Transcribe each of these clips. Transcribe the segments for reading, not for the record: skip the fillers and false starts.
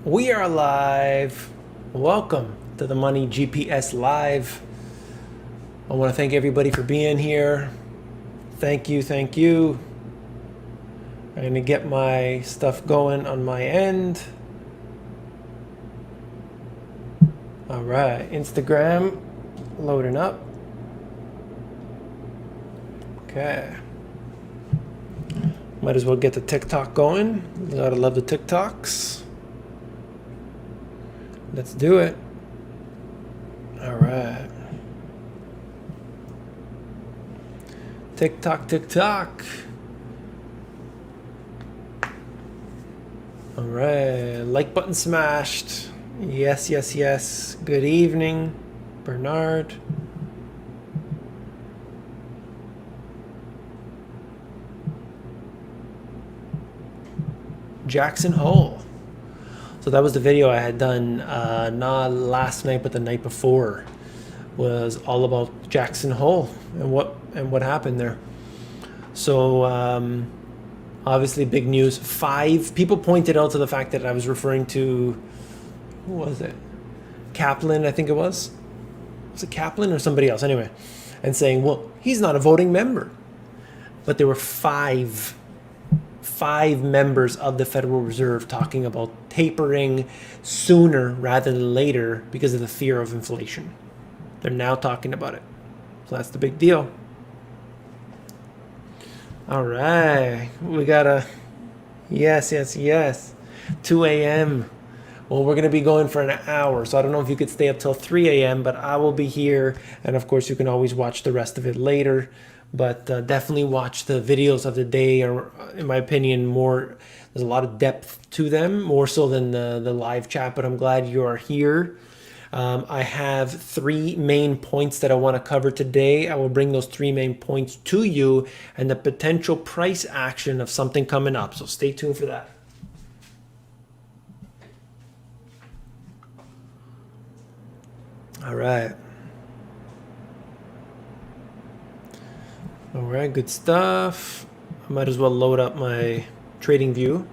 We are live. Welcome to the Money GPS Live. I want to thank everybody for being here. Thank you, thank you. I'm going to get my stuff going on my end. All right, Instagram loading up. Okay. Might as well get the TikTok going. Gotta love the TikToks. Let's do it. All right. TikTok, TikTok. All right. Like button smashed. Yes, yes, yes. Good evening, Bernard. Jackson Hole. So that was the video I had done not last night but the night before. Was all about Jackson Hole and what happened there. So obviously big news. 5 people pointed out to the fact that I was referring to, who was it? Kaplan, I think it was. Was it Kaplan or somebody else? Anyway, and saying, well, he's not a voting member. But there were five members of the Federal Reserve talking about tapering sooner rather than later because of the fear of inflation. They're now talking about it. So that's the big deal. All right. We got a yes, yes, yes. 2 a.m. Well, we're going to be going for an hour, so I don't know if you could stay up till 3 a.m., but I will be here. And of course, you can always watch the rest of it later. But definitely watch the videos of the day, or in my opinion, there's a lot of depth to them, more so than the live chat, but I'm glad you are here. I have 3 main points that I want to cover today. I will bring those 3 main points to you and the potential price action of something coming up. So stay tuned for that. All right. All right, good stuff. I might as well load up my TradingView.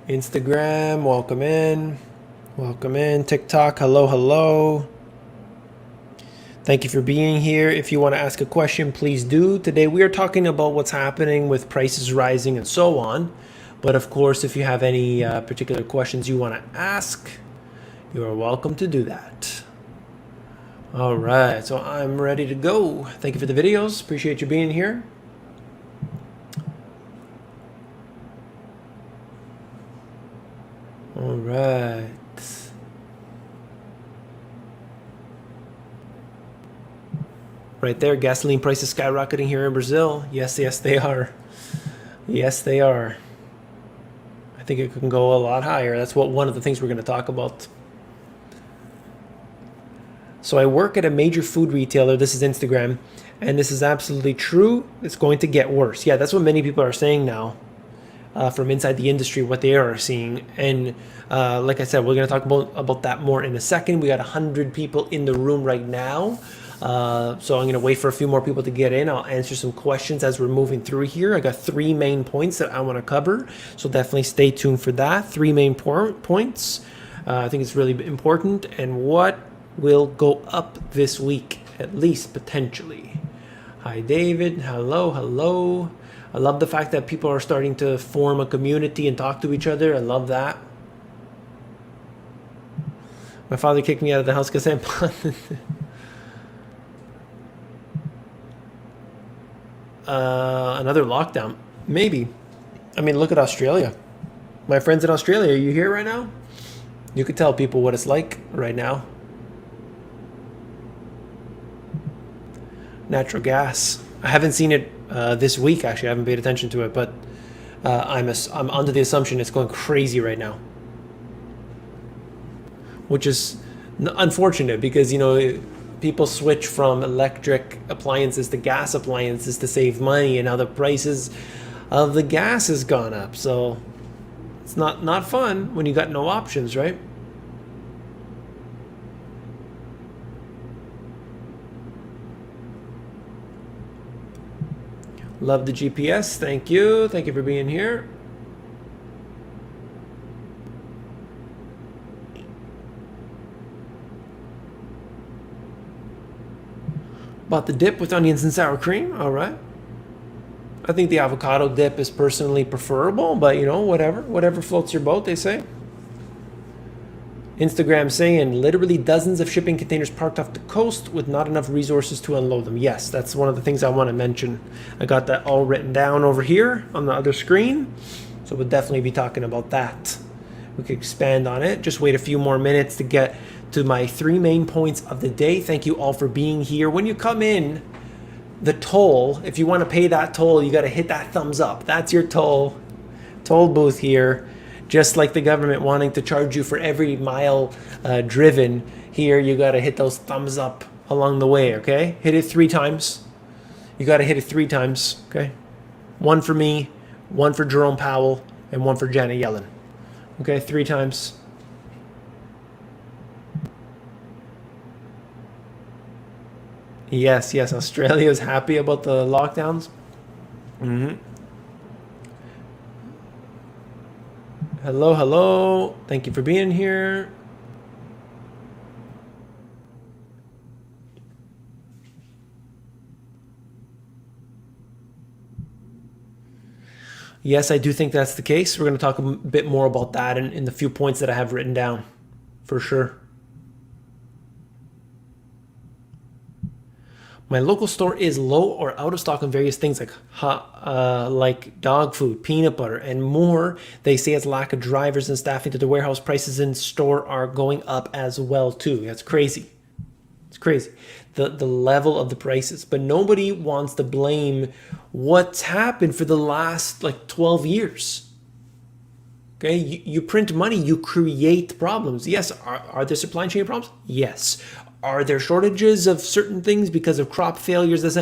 Instagram, welcome in. Welcome in. TikTok, hello, hello. Thank you for being here. If you want to ask a question, please do. Today we are talking about what's happening with prices rising and so on. But of course, if you have any particular questions you want to ask, you are welcome to do that. All right, so I'm ready to go. Thank you for the videos. Appreciate you being here. All right. Right there, gasoline prices skyrocketing here in Brazil. Yes, yes, they are. Yes, they are. I think it can go a lot higher. That's one of the things we're going to talk about. So I work at a major food retailer. This is Instagram, and this is absolutely true. It's going to get worse. Yeah, that's what many people are saying now from inside the industry, what they are seeing. And like I said, we're going to talk about that more in a second. We got 100 people in the room right now. So I'm going to wait for a few more people to get in. I'll answer some questions as we're moving through here. I got 3 main points that I want to cover. So definitely stay tuned for that. 3 main points. I think it's really important. And what will go up this week, at least potentially. Hi, David. Hello, hello. I love the fact that people are starting to form a community and talk to each other. I love that. My father kicked me out of the house because I'm another lockdown. Maybe. I mean, look at Australia. My friends in Australia, are you here right now? You could tell people what it's like right now. Natural gas. I haven't seen it this week, actually. I haven't paid attention to it, but I'm under the assumption it's going crazy right now, which is unfortunate because, you know, people switch from electric appliances to gas appliances to save money, and now the prices of the gas has gone up. So it's not fun when you got no options, right? Love the GPS. Thank you. Thank you for being here. Bought the dip with onions and sour cream. All right. I think the avocado dip is personally preferable, but you know, whatever floats your boat, they say. Instagram saying literally dozens of shipping containers parked off the coast with not enough resources to unload them. Yes, that's one of the things I want to mention. I got that all written down over here on the other screen. So we'll definitely be talking about that. We could expand on it. Just wait a few more minutes to get to my 3 main points of the day. Thank you all for being here. When you come in, the toll, if you want to pay that toll, you got to hit that thumbs up. That's your toll booth here. Just like the government wanting to charge you for every mile driven, here you got to hit those thumbs up along the way, okay? Hit it 3 times. You got to hit it 3 times, okay? 1 for me, 1 for Jerome Powell, and 1 for Janet Yellen. Okay, 3 times. Yes, Australia is happy about the lockdowns. Hello. Thank you for being here. Yes, I do think that's the case. We're going to talk a bit more about that in the few points that I have written down, for sure. My local store is low or out of stock on various things like dog food, peanut butter, and more. They say it's lack of drivers and staffing to the warehouse. Prices in store are going up as well too. That's crazy. It's crazy. The level of the prices. But nobody wants to blame what's happened for the last like 12 years. Okay, you print money, you create problems. Yes, are there supply chain problems? Yes. Are there shortages of certain things because of crop failures?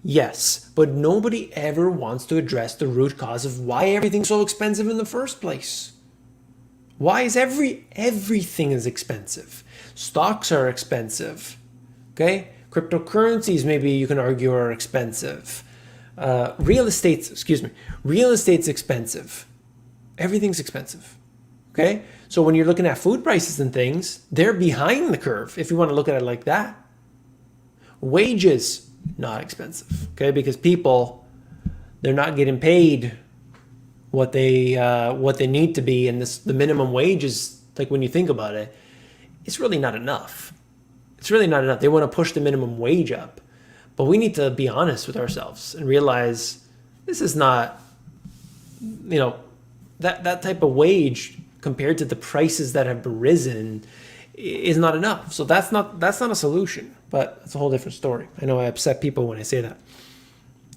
Yes, but nobody ever wants to address the root cause of why everything's so expensive in the first place. Why is everything is expensive? Stocks are expensive. Okay, cryptocurrencies maybe you can argue are expensive. Real estate's expensive. Everything's expensive. Okay, so when you're looking at food prices and things, they're behind the curve if you want to look at it like that. Wages, not expensive, okay, because people, they're not getting paid what they need to be, and the minimum wage is, like, when you think about it, it's really not enough. It's really not enough. They want to push the minimum wage up, but we need to be honest with ourselves and realize this is not, that type of wage compared to the prices that have risen is not enough. So that's not a solution, but it's a whole different story. I know I upset people when I say that.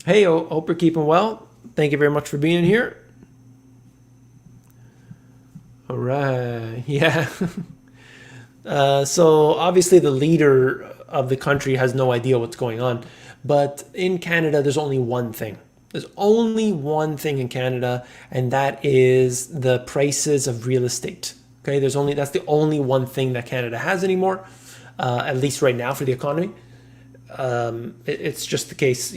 Hey, hope you're keeping well. Thank you very much for being here. All right, yeah. So obviously the leader of the country has no idea what's going on, but in Canada, there's only one thing. There's only one thing in Canada, and that is the prices of real estate. Okay, that's the only one thing that Canada has anymore, at least right now for the economy. It's just the case.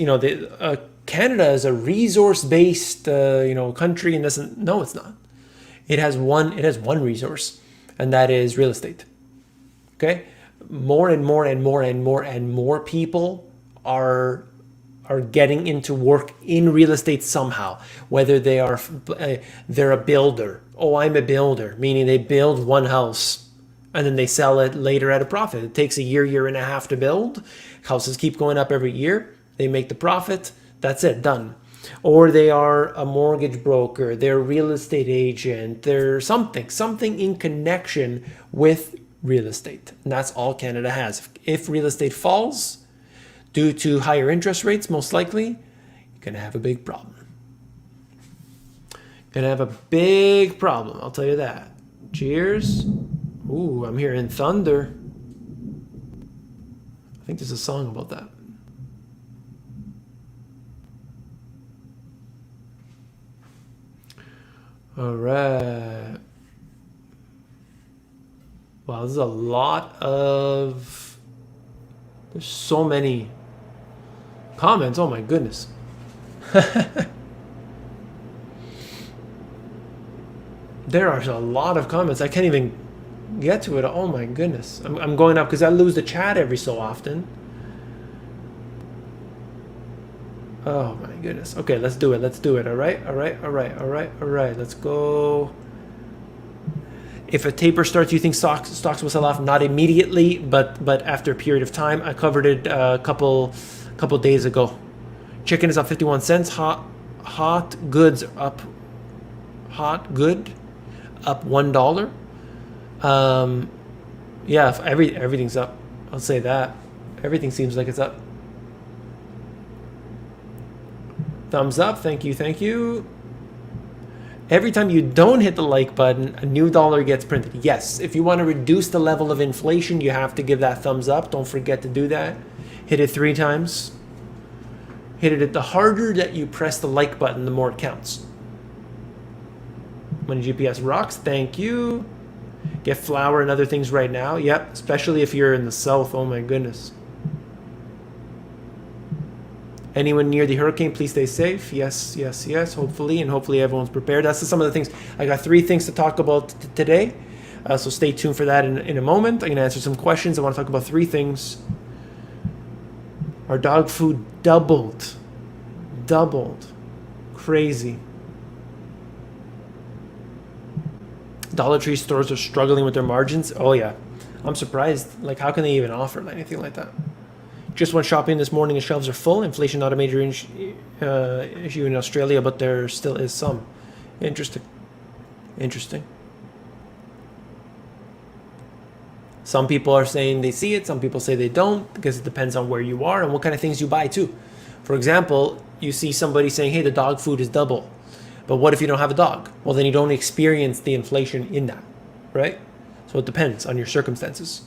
Canada is a resource-based, country, and doesn't. No, it's not. It has one resource, and that is real estate. Okay, more and more people are getting into work in real estate somehow, whether they're a builder. Oh, I'm a builder, meaning they build one house and then they sell it later at a profit. It takes a year and a half to build. Houses keep going up every year. They make the profit. That's it, done. Or they are a mortgage broker, they're a real estate agent, they're something in connection with real estate. And that's all Canada has. If real estate falls, due to higher interest rates, most likely, you're going to have a big problem. Going to have a big problem, I'll tell you that. Cheers. Ooh, I'm hearing thunder. I think there's a song about that. All right. Wow, there's a lot of... There's so many comments. Oh my goodness. There are a lot of comments. I can't even get to it. Oh my goodness. I'm going up because I lose the chat every so often. Oh my goodness. Okay, let's do it. Let's do it. All right. All right. All right. All right. All right. Let's go. If a taper starts, you think stocks will sell off? Not immediately, but after a period of time. I covered it a couple days ago. Chicken is up 51 cents. Hot goods up. Hot good up $1. Yeah, everything's up. I'll say that. Everything seems like it's up. Thumbs up. Thank you. Thank you. Every time you don't hit the like button, a new dollar gets printed. Yes, if you want to reduce the level of inflation, you have to give that thumbs up. Don't forget to do that. Hit it 3 times. Hit it. The harder that you press the like button, the more it counts. Money GPS rocks. Thank you. Get flour and other things right now. Yep, especially if you're in the south. Oh my goodness. Anyone near the hurricane, please stay safe. Yes, yes, yes, hopefully, and hopefully everyone's prepared. That's some of the things. I got 3 things to talk about today, so stay tuned for that in a moment. I'm going to answer some questions. I want to talk about 3 things. Our dog food doubled. Crazy. Dollar Tree stores are struggling with their margins. Oh yeah, I'm surprised. Like, how can they even offer anything like that? Just went shopping this morning and shelves are full. Inflation not a major issue in Australia, but there still is some. Interesting. Some people are saying they see it. Some people say they don't, because it depends on where you are and what kind of things you buy too. For example, you see somebody saying, hey, the dog food is double. But what if you don't have a dog? Well, then you don't experience the inflation in that, right? So it depends on your circumstances.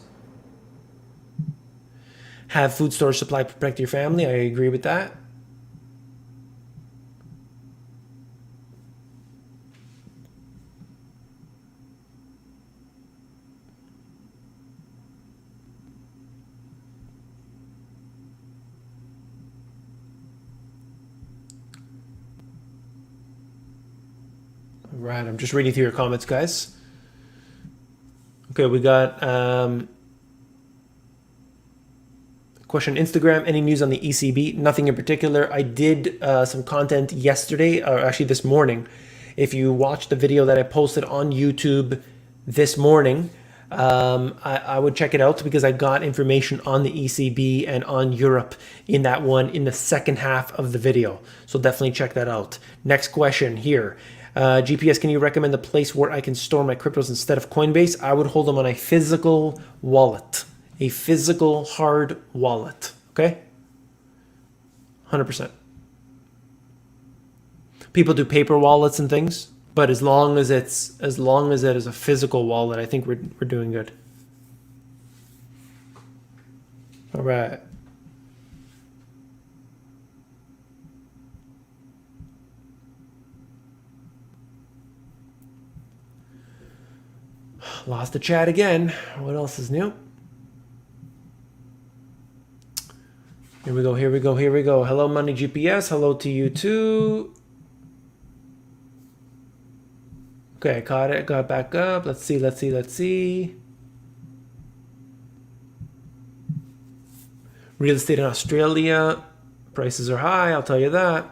Have food storage supply protect your family. I agree with that. All right, I'm just reading through your comments, guys. Okay, we got question Instagram, any news on the ECB? Nothing in particular. I did some content yesterday, or actually this morning. If you watched the video that I posted on YouTube this morning, I would check it out, because I got information on the ECB and on Europe in that one in the second half of the video. So definitely check that out. Next question here. GPS, can you recommend a place where I can store my cryptos instead of Coinbase? I would hold them on a physical wallet. A physical hard wallet, okay? 100%. People do paper wallets and things, but as long as it is a physical wallet, I think we're doing good. All right. Lost the chat again. What else is new? Here we go. Hello, Money GPS. Hello to you too. Okay, I caught it. Got back up. Let's see. Real estate in Australia. Prices are high, I'll tell you that.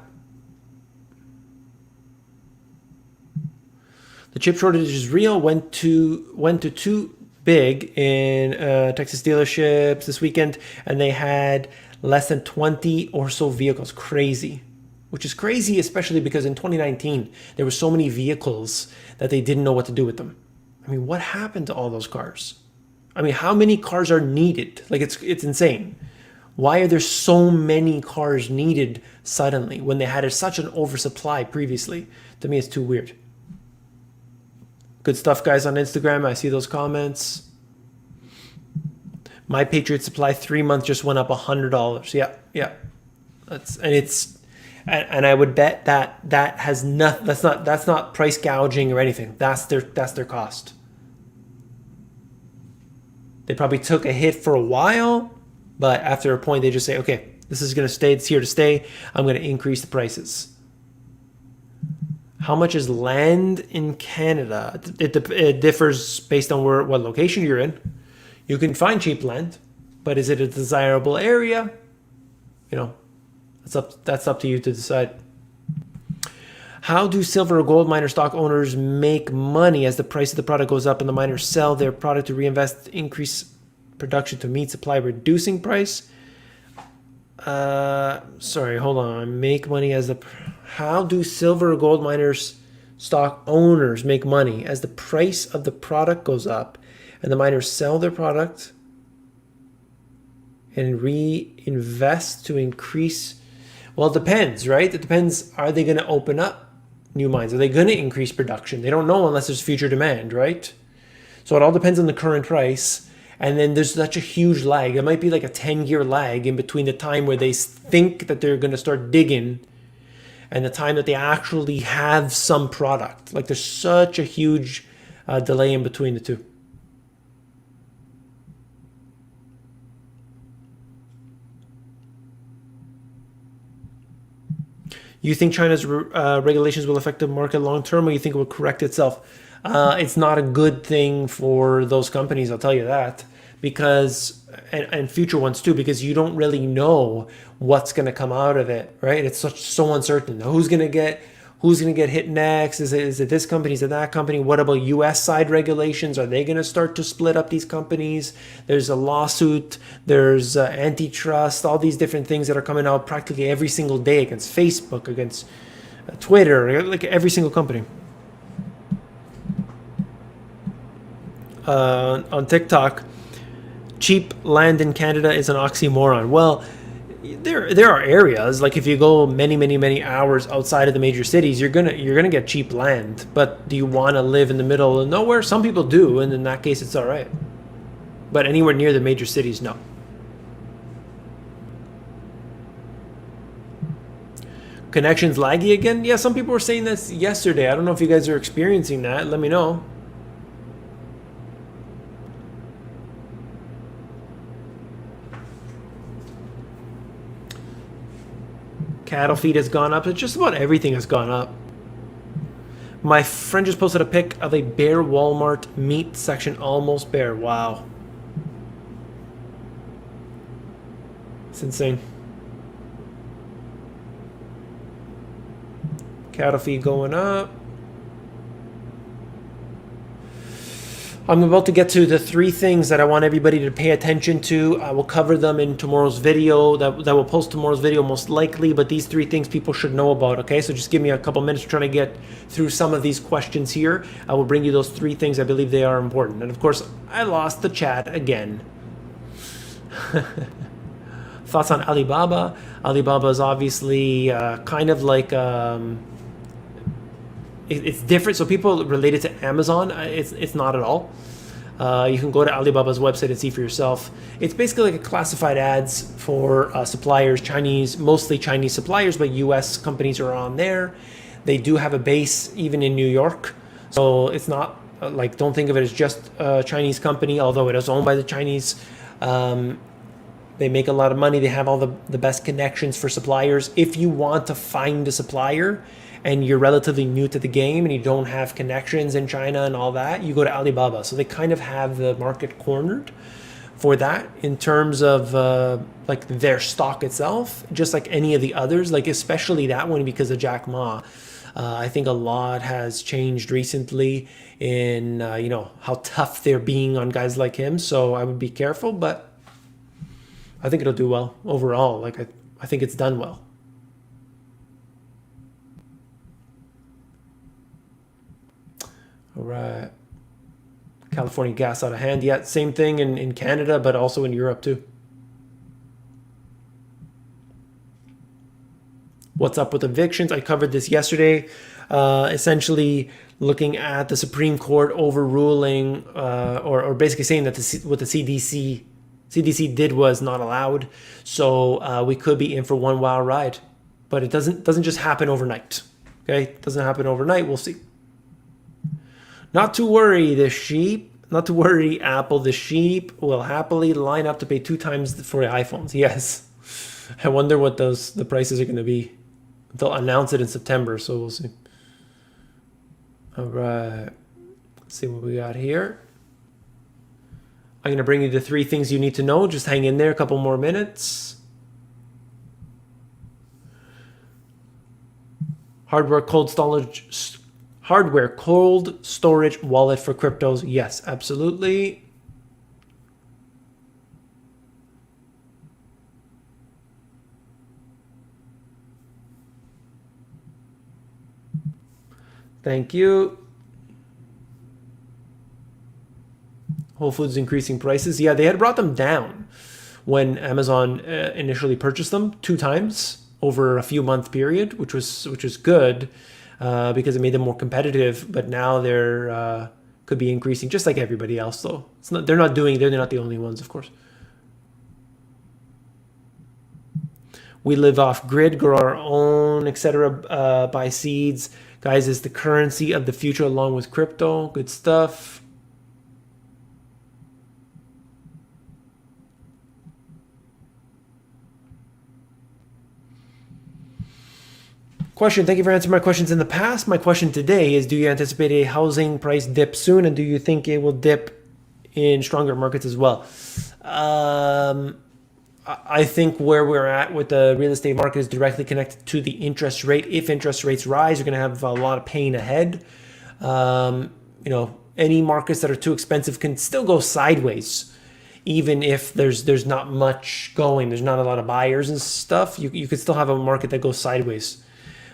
The chip shortage is real. Went to 2 big in Texas dealerships this weekend, and they had less than 20 or so vehicles. Crazy. Which is crazy, especially because in 2019, there were so many vehicles that they didn't know what to do with them. I mean, what happened to all those cars? I mean, how many cars are needed? Like, it's insane. Why are there so many cars needed suddenly when they had such an oversupply previously? To me, it's too weird. Good stuff, guys, on Instagram. I see those comments. My Patriot Supply 3 months just went up $100. Yeah. And I would bet that has nothing. That's not price gouging or anything. That's their cost. They probably took a hit for a while, but after a point they just say, okay, This is going to stay. It's here to stay. I'm going to increase the prices. How much is land in Canada? It differs based on what location you're in. You can find cheap land, but is it a desirable area? You know, that's up to you to decide. How do silver or gold miner stock owners make money as the price of the product goes up and the miners sell their product to reinvest, increase production to meet supply, reducing price? Sorry, hold on. Make money as the... How do silver or gold miners stock owners make money as the price of the product goes up and the miners sell their product and reinvest to increase? Well, it depends, right? It depends. Are they going to open up new mines? Are they going to increase production? They don't know unless there's future demand, right? So it all depends on the current price. And then there's such a huge lag. It might be like a 10-year lag in between the time where they think that they're going to start digging and the time that they actually have some product. Like there's such a huge delay in between the two. You think China's regulations will affect the market long term, or you think it will correct itself? It's not a good thing for those companies, I'll tell you that, because and future ones too, because you don't really know what's going to come out of it, right? It's so uncertain. Who's going to get hit next? Is it this company? Is it that company? What about US side regulations? Are they going to start to split up these companies? There's a lawsuit. There's antitrust. All these different things that are coming out practically every single day against Facebook, against Twitter, like every single company. On TikTok, cheap land in Canada is an oxymoron. Well, there are areas, like if you go many hours outside of the major cities, you're gonna get cheap land. But do you want to live in the middle of nowhere? Some people do, and in that case, it's all right. But anywhere near the major cities, no. Connections laggy again? Yeah, some people were saying this yesterday. I don't know if you guys are experiencing that. Let me know. Cattle feed has gone up. Just about everything has gone up. My friend just posted a pic of a bare Walmart meat section, almost bare. Wow. It's insane. Cattle feed going up. I'm about to get to the 3 things that I want everybody to pay attention to. I will cover them in tomorrow's video. That will post tomorrow's video most likely, but these 3 things people should know about, okay? So just give me a couple minutes trying to get through some of these questions here. I will bring you those 3 things. I believe they are important. And of course, I lost the chat again. Thoughts on Alibaba? Alibaba is obviously kind of like... it's different. So people relate it to Amazon. It's not at all. You can go to Alibaba's website and see for yourself. It's basically like a classified ads for suppliers, mostly Chinese suppliers, but US companies are on there. They do have a base even in New York. So it's not like, don't think of it as just a Chinese company, although it is owned by the Chinese. They make a lot of money. They have all the best connections for suppliers. If you want to find a supplier and you're relatively new to the game and you don't have connections in China and all that, you go to Alibaba. So they kind of have the market cornered for that in terms of like their stock itself, just like any of the others, like especially that one because of Jack Ma. I think a lot has changed recently in how tough they're being on guys like him. So I would be careful, but I think it'll do well overall. Like I think it's done well. All right. California gas out of hand. Yeah, same thing in Canada, but also in Europe too. What's up with evictions? I covered this yesterday. Essentially looking at the Supreme Court overruling or basically saying that what the CDC did was not allowed. So we could be in for one wild ride. But it doesn't just happen overnight. Okay? It doesn't happen overnight. We'll see. Not to worry, Apple. The sheep will happily line up to pay 2 times for iPhones. Yes. I wonder what the prices are going to be. They'll announce it in September, so we'll see. All right. Let's see what we got here. I'm going to bring you the 3 things you need to know. Just hang in there a couple more minutes. Hardware cold storage wallet for cryptos. Yes, absolutely. Thank you. Whole Foods increasing prices. Yeah, they had brought them down when Amazon initially purchased them 2 times over a few month period, which was good because it made them more competitive. But now they're could be increasing just like everybody else, though. They're not the only ones, of course. We live off grid, grow our own, etc. Buy seeds, guys. Is the currency of the future along with crypto. Good stuff. Question, thank you for answering my questions in the past. My question today is, do you anticipate a housing price dip soon, and do you think it will dip in stronger markets as well? I think where we're at with the real estate market is directly connected to the interest rate. If interest rates rise, you're going to have a lot of pain ahead. Any markets that are too expensive can still go sideways. Even if there's not much going, there's not a lot of buyers and stuff, you could still have a market that goes sideways.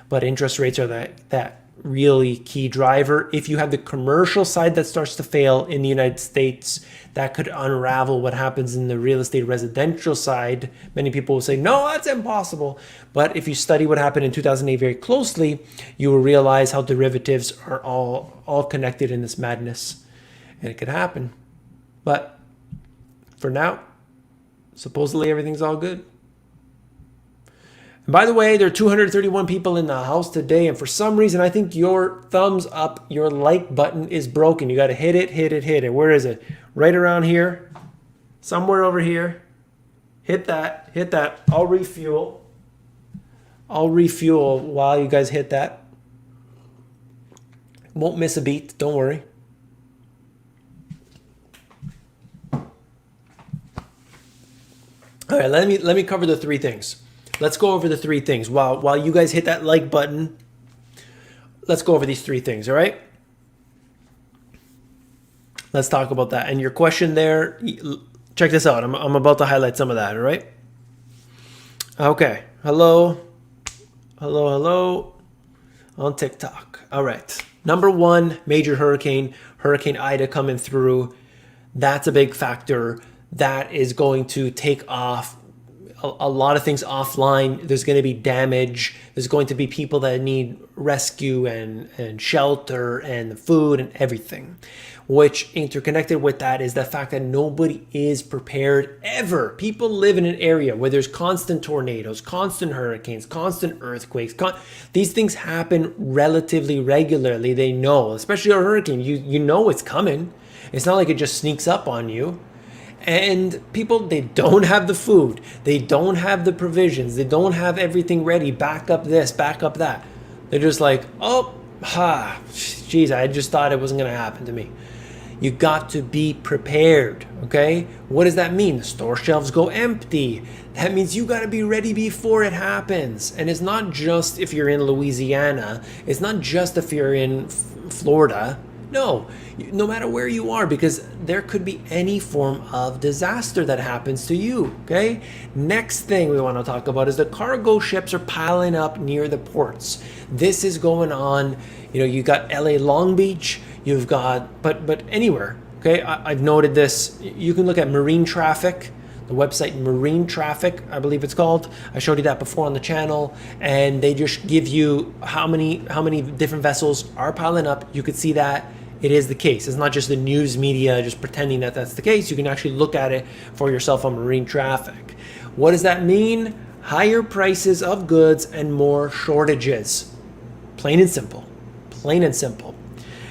But interest rates are that really key driver. If you have the commercial side that starts to fail in the United States, that could unravel what happens in the real estate residential side. Many people will say, no, that's impossible. But if you study what happened in 2008 very closely, you will realize how derivatives are all connected in this madness. And it could happen. But for now, supposedly everything's all good. And by the way, there are 231 people in the house today, and for some reason, I think your thumbs up, your like button is broken. You got to hit it. Where is it? Right around here, somewhere over here. Hit that. I'll refuel while you guys hit that. Won't miss a beat. Don't worry. All right, let me cover the 3 things. Let's go over the 3 things. While you guys hit that like button, let's go over these 3 things, all right? Let's talk about that. And your question there, check this out. I'm about to highlight some of that, all right? Okay. Hello on TikTok. All right. Number 1, major hurricane Ida coming through. That's a big factor. That is going to take off a lot of things offline. There's going to be damage. There's going to be people that need rescue and shelter and food and everything. Which interconnected with that is the fact that nobody is prepared ever. People live in an area where there's constant tornadoes, constant hurricanes, constant earthquakes. These things happen relatively regularly. They know, especially a hurricane, you know it's coming. It's not like it just sneaks up on you. And people, they don't have the food. They don't have the provisions. They don't have everything ready. Back up this, back up that. They're just like, geez, I just thought it wasn't going to happen to me. You got to be prepared, okay? What does that mean? The store shelves go empty. That means you got to be ready before it happens. And it's not just if you're in Louisiana. It's not just if you're in Florida. No matter where you are, because there could be any form of disaster that happens to you, okay? Next thing we want to talk about is the cargo ships are piling up near the ports. This is going on, you got LA Long Beach, you've got, but anywhere, okay? I've noted this. You can look at marine traffic, the website Marine Traffic, I believe it's called. I showed you that before on the channel, and they just give you how many different vessels are piling up. You could see that it is the case. It's not just the news media just pretending that that's the case. You can actually look at it for yourself on Marine Traffic. What does that mean? Higher prices of goods and more shortages. Plain and simple. Plain and simple.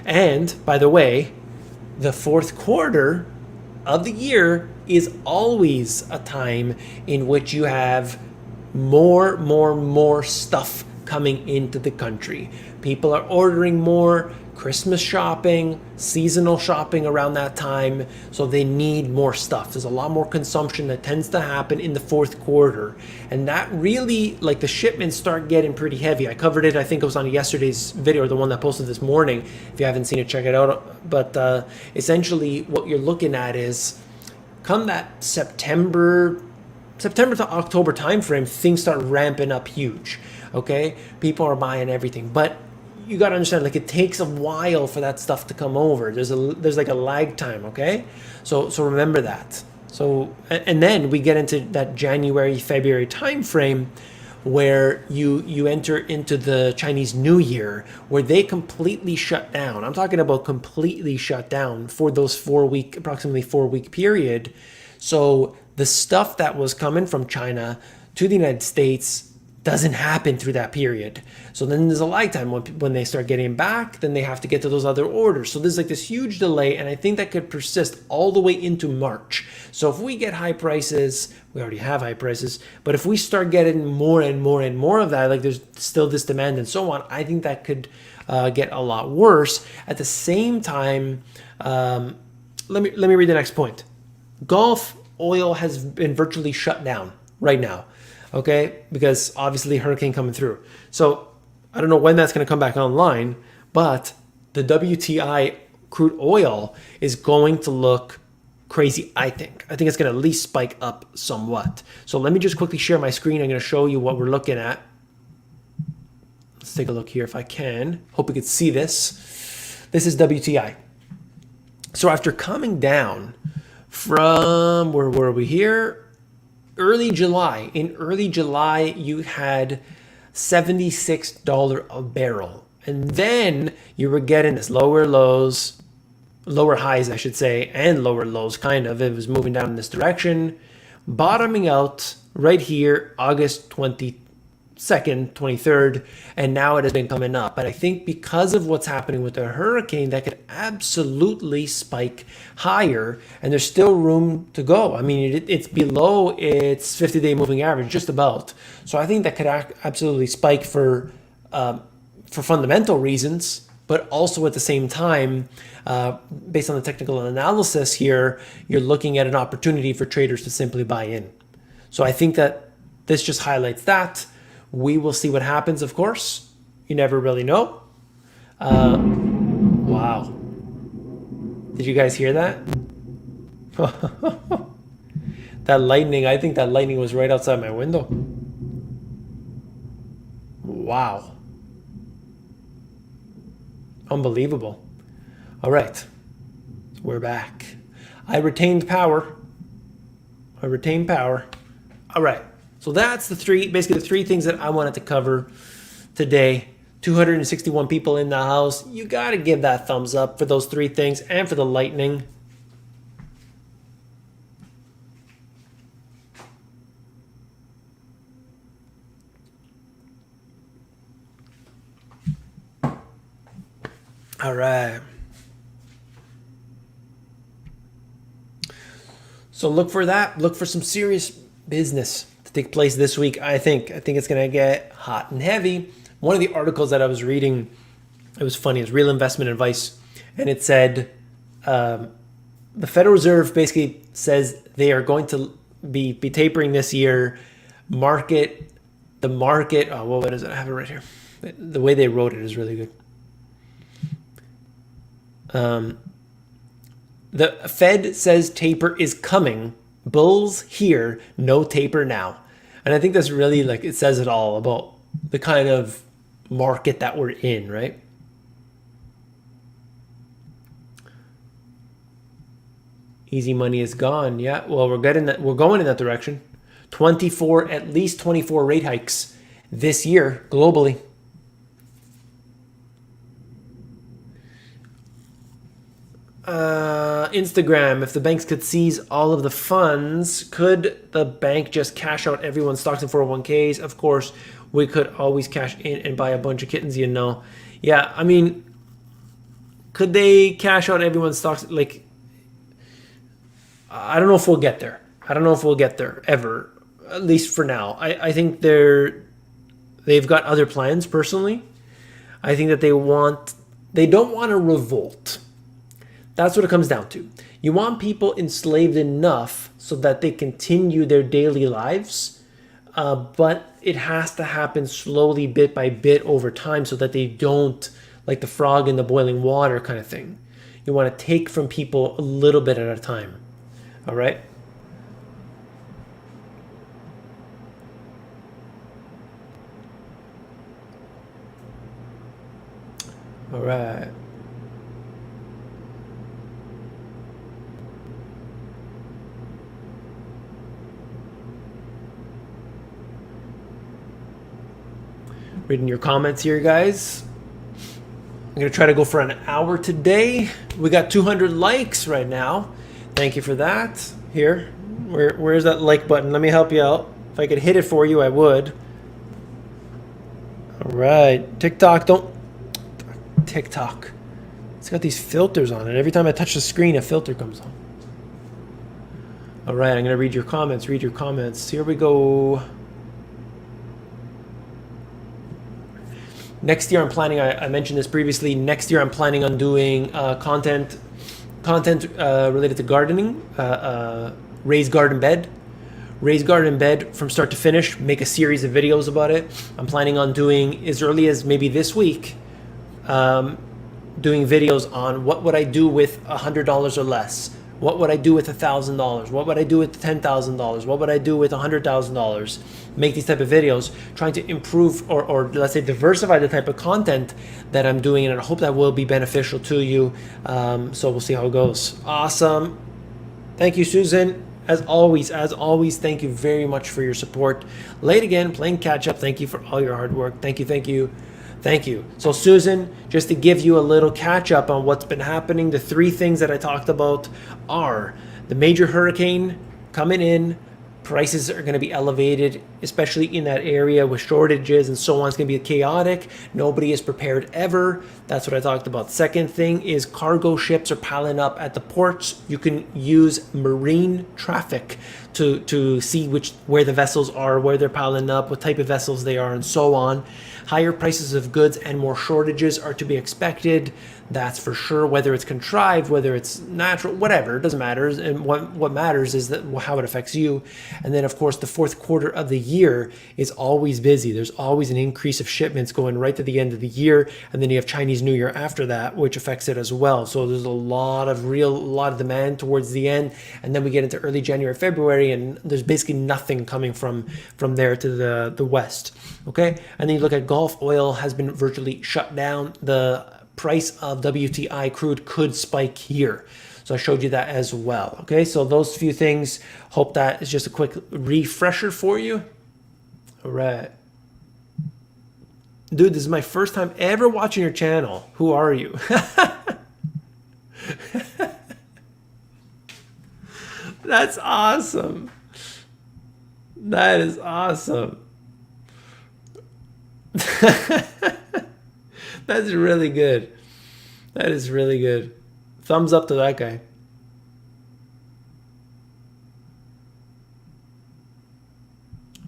And by the way, the fourth quarter of the year is always a time in which you have more stuff coming into the country. People are ordering more, Christmas shopping, seasonal shopping around that time, so they need more stuff. There's a lot more consumption that tends to happen in the fourth quarter, and that really, like, the shipments start getting pretty heavy. I covered it, I think it was on yesterday's video, or the one that posted this morning. If you haven't seen it, check it out. But essentially what you're looking at is, come that September to October timeframe, things start ramping up huge. Okay, people are buying everything, but you got to understand, like, it takes a while for that stuff to come over. There's like a lag time. Okay, so remember that. So, and then we get into that January, February timeframe, where you enter into the Chinese New Year, where they completely shut down. I'm talking about completely shut down for those approximately 4 week period. So the stuff that was coming from China to the United States doesn't happen through that period. So then there's a lag time when they start getting back, then they have to get to those other orders. So there's like this huge delay, and I think that could persist all the way into March. So if we get high prices, we already have high prices, but if we start getting more and more of that, like there's still this demand and so on, I think that could get a lot worse. At the same time, let me read the next point. Gulf oil has been virtually shut down right now. Okay, because obviously hurricane coming through. So I don't know when that's going to come back online, but the WTI crude oil is going to look crazy, I think. I think it's going to at least spike up somewhat. So let me just quickly share my screen. I'm going to show you what we're looking at. Let's take a look here if I can. Hope you can see this. This is WTI. So after coming down from, where were we here? Early July. In early July, you had $76 a barrel. And then you were getting this lower highs, I should say, and lower lows, kind of. It was moving down in this direction, bottoming out right here, August 22nd, 23rd, and now it has been coming up. But I think because of what's happening with the hurricane, that could absolutely spike higher, and there's still room to go. I mean, it's below its 50-day moving average, just about. So I think that could absolutely spike for fundamental reasons, but also at the same time, based on the technical analysis here, you're looking at an opportunity for traders to simply buy in. So I think that this just highlights that. We will see what happens, of course. You never really know. Wow. Did you guys hear that? That lightning, I think that lightning was right outside my window. Wow. Unbelievable. All right. So we're back. I retained power. All right. So that's basically the three things that I wanted to cover today. 261 people in the house. You got to give that thumbs up for those three things and for the lightning. All right. So look for that. Look for some serious business take place this week. I think it's going to get hot and heavy. One of the articles that I was reading, it was funny, it was Real Investment Advice, and it said the Federal Reserve basically says they are going to be tapering this year. Oh, what is it? I have it right here. The way they wrote it is really good. The Fed says taper is coming. Bulls here, no taper now. And I think that's really, like, it says it all about the kind of market that we're in, right? Easy money is gone. Yeah, well, we're going in that direction. At least 24 rate hikes this year globally. Instagram, if the banks could seize all of the funds, could the bank just cash out everyone's stocks and 401ks? Of course, we could always cash in and buy a bunch of kittens, you know. Yeah, I mean, could they cash out everyone's stocks? Like, I don't know if we'll get there. I don't know if we'll get there ever. at least for now. I think they've got other plans personally. I think that they don't want to revolt. That's what it comes down to. You want people enslaved enough so that they continue their daily lives, but it has to happen slowly, bit by bit over time, so that they don't, like the frog in the boiling water kind of thing. You want to take from people a little bit at a time. All right? All right. Reading your comments here, guys. I'm going to try to go for an hour today. We got 200 likes right now. Thank you for that. Here, where's that like button? Let me help you out. If I could hit it for you, I would. All right. TikTok, TikTok. It's got these filters on it. Every time I touch the screen, a filter comes on. All right, I'm going to read your comments. Read your comments. Here we go. Next year, I'm planning, I mentioned this previously, next year I'm planning on doing content related to gardening, raised garden bed from start to finish, make a series of videos about it. I'm planning on doing, as early as maybe this week, doing videos on what would I do with $100 or less. What would I do with $1,000? What would I do with $10,000? What would I do with $100,000? Make these type of videos, trying to improve or let's say diversify the type of content that I'm doing, and I hope that will be beneficial to you. So we'll see how it goes. Awesome. Thank you, Susan. As always, thank you very much for your support. Late again, playing catch up. Thank you for all your hard work. Thank you, thank you. Thank you. So Susan, just to give you a little catch up on what's been happening, the three things that I talked about are the major hurricane coming in. Prices are going to be elevated, especially in that area with shortages and so on. It's going to be chaotic. Nobody is prepared ever. That's what I talked about. Second thing is cargo ships are piling up at the ports. You can use marine traffic to see where the vessels are, where they're piling up, what type of vessels they are, and so on. Higher prices of goods and more shortages are to be expected. That's for sure, whether it's contrived, whether it's natural, whatever, it doesn't matter. And what matters is that how it affects you. And then, of course, the fourth quarter of the year is always busy. There's always an increase of shipments going right to the end of the year. And then you have Chinese New Year after that, which affects it as well. So there's a lot of demand towards the end. And then we get into early January, February, and there's basically nothing coming from there to the west. Okay. And then you look at Gulf oil has been virtually shut down. The price of WTI crude could spike here. So I showed you that as well. Okay, so those few things, hope that is just a quick refresher for you. All right. Dude, this is my first time ever watching your channel. Who are you? That's awesome. That is awesome. That's really good. That is really good. Thumbs up to that guy.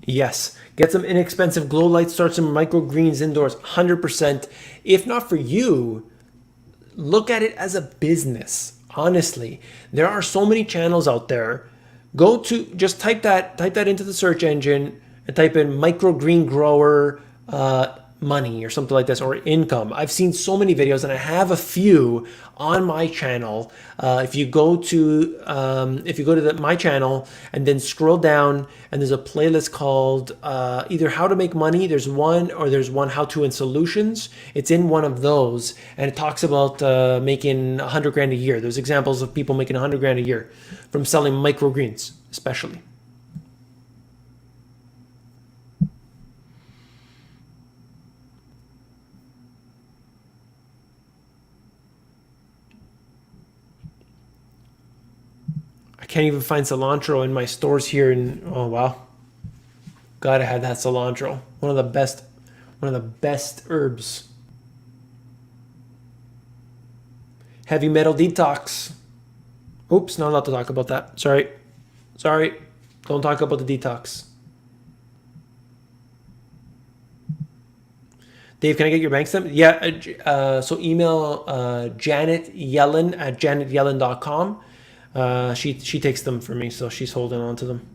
Yes. Get some inexpensive glow lights. Start some microgreens indoors. 100%. If not for you, look at it as a business. Honestly, there are so many channels out there. Go to, just type that into the search engine and type in microgreen grower money or something like this, or income. I've seen so many videos, and I have a few on my channel. If you go to my channel and then scroll down, and there's a playlist called either how to make money. There's one how to and solutions. It's in one of those, and it talks about making 100 grand a year. There's examples of people making 100 grand a year from selling microgreens, especially. I can't even find cilantro in my stores here. Oh wow, gotta have that cilantro. One of the best herbs. Heavy metal detox. Oops, not allowed to talk about that. Sorry. Don't talk about the detox. Dave, can I get your bank statement? Yeah. So email Janet Yellen at janetyellen.com. She takes them for me, so she's holding on to them.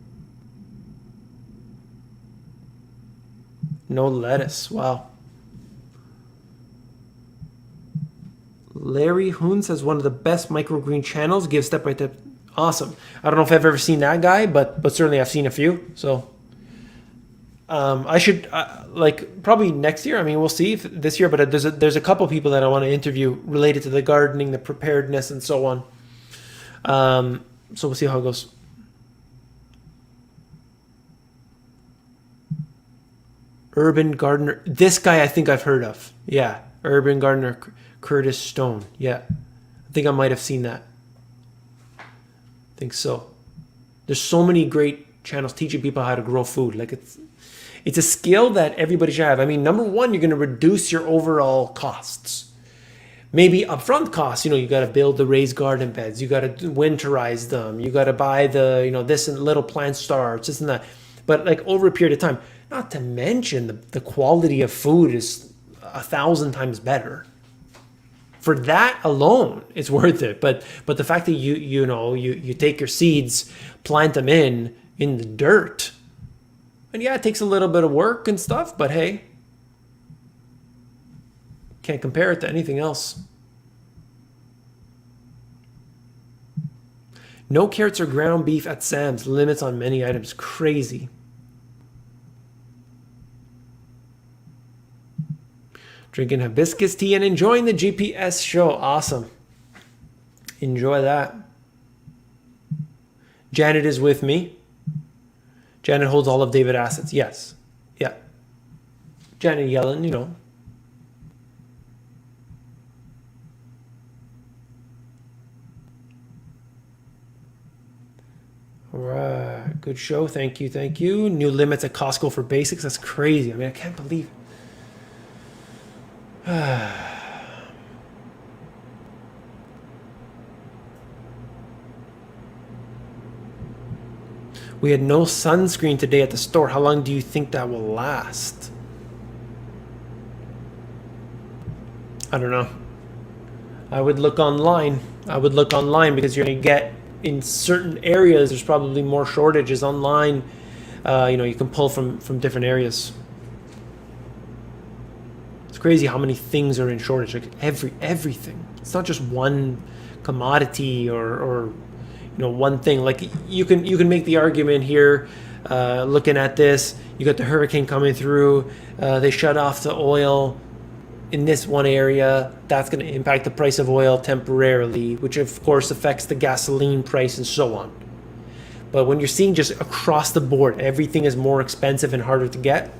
No lettuce. Wow. Larry Hoon says one of the best microgreen channels. Give step by step. Awesome. I don't know if I've ever seen that guy, but certainly I've seen a few. So I should like probably next year. I mean, we'll see if this year, but there's a couple people that I want to interview related to the gardening, the preparedness, and so on. So we'll see how it goes. Urban Gardener. This guy I think I've heard of. Yeah. Urban Gardener Curtis Stone. Yeah. I think I might have seen that. I think so. There's so many great channels teaching people how to grow food. Like it's a skill that everybody should have. I mean, number one, you're going to reduce your overall costs. Maybe upfront costs, you got to build the raised garden beds. You got to winterize them. You got to buy the, this and little plant starts, this and that. But like over a period of time, not to mention the quality of food is 1,000 times better. For that alone, it's worth it. But the fact that you take your seeds, plant them in the dirt, and yeah, it takes a little bit of work and stuff, but hey, can't compare it to anything else. No carrots or ground beef at Sam's. Limits on many items. Crazy. Drinking hibiscus tea and enjoying the GPS show. Awesome. Enjoy that. Janet is with me. Janet holds all of David assets. Yes. Yeah. Janet Yellen, All right. Good show. Thank you. Thank you. New limits at Costco for basics. That's crazy. I mean, I can't believe it. We had no sunscreen today at the store. How long do you think that will last? I don't know. I would look online. Because you're going to get in certain areas, there's probably more shortages online. You can pull from different areas. It's crazy how many things are in shortage. Like everything. It's not just one commodity or one thing. Like you can make the argument here, looking at this. You got the hurricane coming through. They shut off the oil in this one area. That's going to impact the price of oil temporarily, which of course affects the gasoline price and so on. But when you're seeing just across the board, everything is more expensive and harder to get.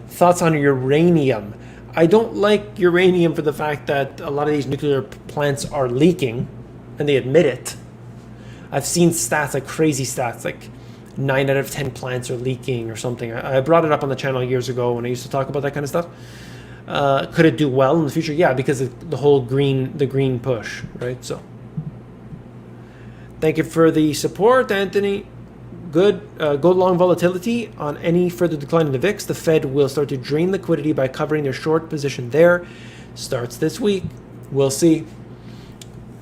Thoughts on uranium? I don't like uranium for the fact that a lot of these nuclear plants are leaking, and they admit it. I've seen stats, like crazy stats, like 9 out of 10 plants are leaking or something. I brought it up on the channel years ago when I used to talk about that kind of stuff. Could it do well in the future? Yeah, because of the whole green push, right? So, thank you for the support, Anthony. Good. Gold long volatility on any further decline in the VIX. The Fed will start to drain liquidity by covering their short position there. Starts this week. We'll see.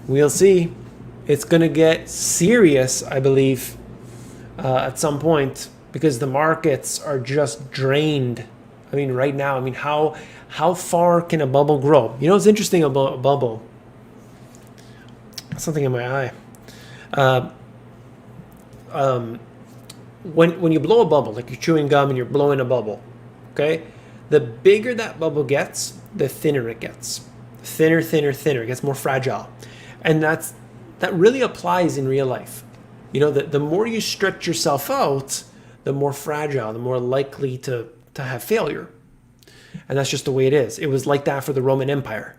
It's going to get serious, I believe, at some point, because the markets are just drained. I mean, right now, how far can a bubble grow? What's interesting about a bubble? Something in my eye. When you blow a bubble, like you're chewing gum and you're blowing a bubble, okay? The bigger that bubble gets, the thinner it gets. Thinner. It gets more fragile. And that really applies in real life. The more you stretch yourself out, the more fragile, the more likely to have failure. And that's just the way it is. It was like that for the Roman Empire.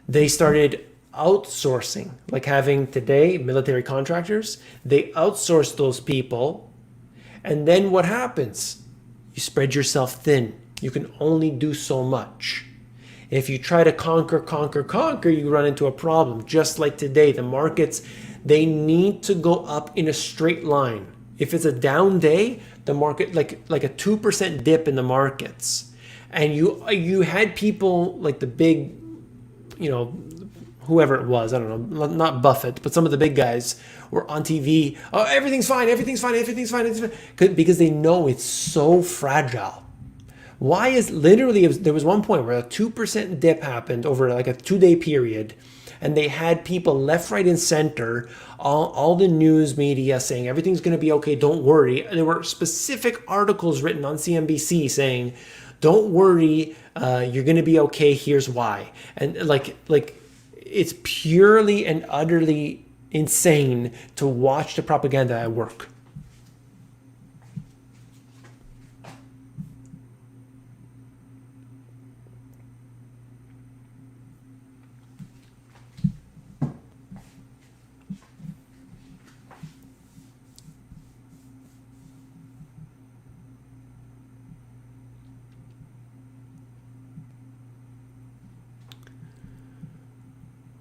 They started outsourcing, like having today military contractors. They outsourced those people. And then what happens? You spread yourself thin. You can only do so much. If you try to conquer, you run into a problem. Just like today, the markets, they need to go up in a straight line. If it's a down day, the market, like a 2% dip in the markets, and you had people like the big, whoever it was, I don't know, not Buffett, but some of the big guys were on TV. Oh, everything's fine, everything's fine, everything's fine, because they know it's so fragile. Why is literally, there was one point where a 2% dip happened over like a 2-day period, and they had people left, right, and center, all the news media saying everything's going to be okay, don't worry. There were specific articles written on CNBC saying, don't worry, you're going to be okay, here's why. And like it's purely and utterly insane to watch the propaganda at work.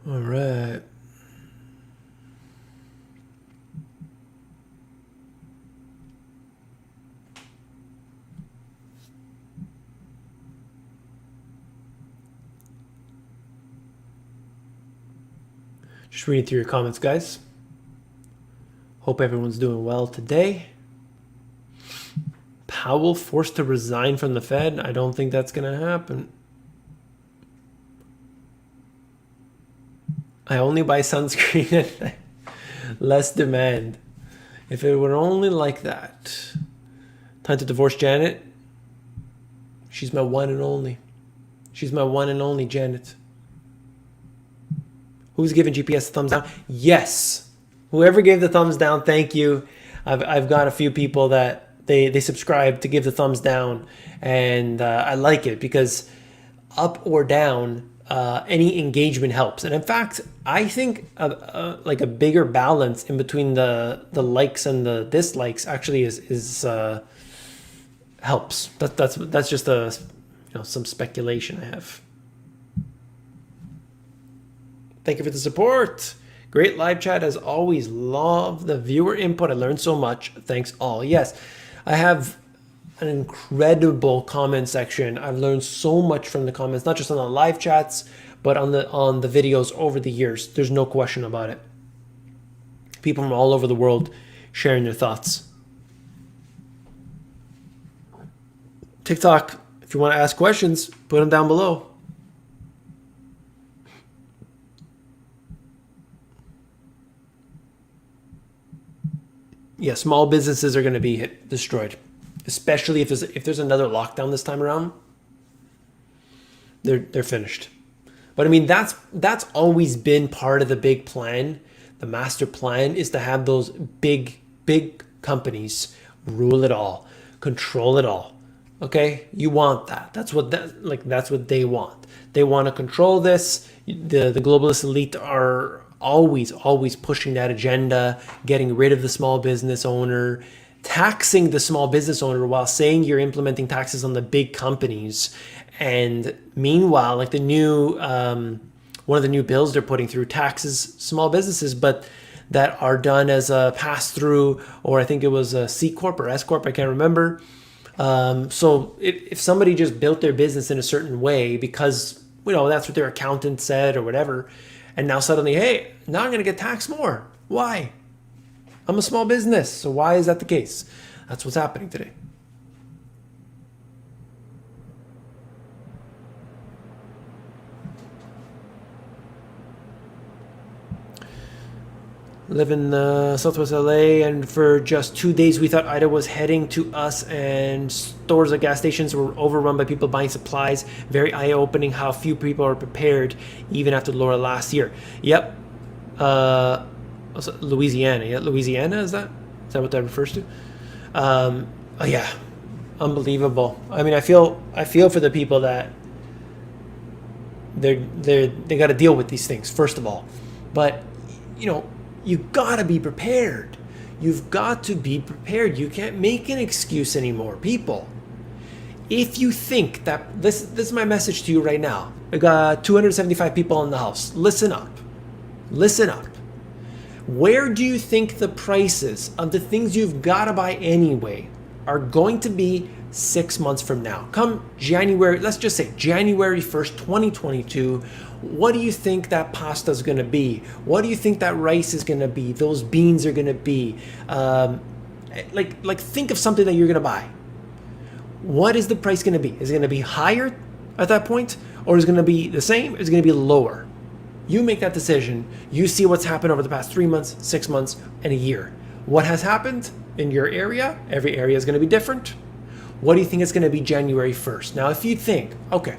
All right. Just reading through your comments, guys. Hope everyone's doing well today. Powell forced to resign from the Fed. I don't think that's going to happen. I only buy sunscreen at less demand. If it were only like that. Time to divorce Janet. She's my one and only. She's my one and only, Janet. Who's giving GPS a thumbs down? Yes. Whoever gave the thumbs down, thank you. I've got a few people that they subscribe to give the thumbs down, and I like it because up or down, any engagement helps. And in fact, I think like a bigger balance in between the likes and the dislikes actually is helps. That's just some speculation I have. Thank you for the support. Great live chat as always. Love the viewer input. I learned so much. Thanks all. Yes, I have an incredible comment section. I've learned so much from the comments, not just on the live chats, but on the videos over the years. There's no question about it. People from all over the world sharing their thoughts. TikTok, if you want to ask questions, put them down below. Yeah, small businesses are going to be destroyed, especially if there's another lockdown this time around. They're finished. But I mean, that's always been part of the big plan. The master plan is to have those big companies rule it all, control it all. Okay, you want that. That's what they want. They want to control this. The globalist elite are always pushing that agenda, getting rid of the small business owner, taxing the small business owner while saying you're implementing taxes on the big companies. And meanwhile, like the new one of the new bills they're putting through taxes small businesses, but that are done as a pass through, or I think it was a C corp or S corp, I can't remember. So if somebody just built their business in a certain way because that's what their accountant said or whatever, and now suddenly, hey, now I'm going to get taxed more. Why? I'm a small business. So why is that the case? That's what's happening today. Live in Southwest LA, and for just 2 days we thought Ida was heading to us, and stores at gas stations were overrun by people buying supplies. Very eye-opening how few people are prepared even after Laura last year. Yep. Louisiana. Yeah, Louisiana, is that what that refers to? Oh yeah. Unbelievable. I mean, I feel for the people that they got to deal with these things first of all. But you got to be prepared. You've got to be prepared. You can't make an excuse anymore, people. If you think that this is my message to you right now. I got 275 people in the house. Listen up. Listen up. Where do you think the prices of the things you've got to buy anyway are going to be 6 months from now? Come January, let's just say January 1st, 2022, what do you think that pasta is going to be? What do you think that rice is going to be? Those beans are going to be? Like think of something that you're going to buy. What is the price going to be? Is it going to be higher at that point? Or is it going to be the same? Is it going to be lower? You make that decision. You see what's happened over the past 3 months, 6 months, and a year. What has happened in your area? Every area is going to be different. What do you think it's going to be January 1st? Now, if you think, okay,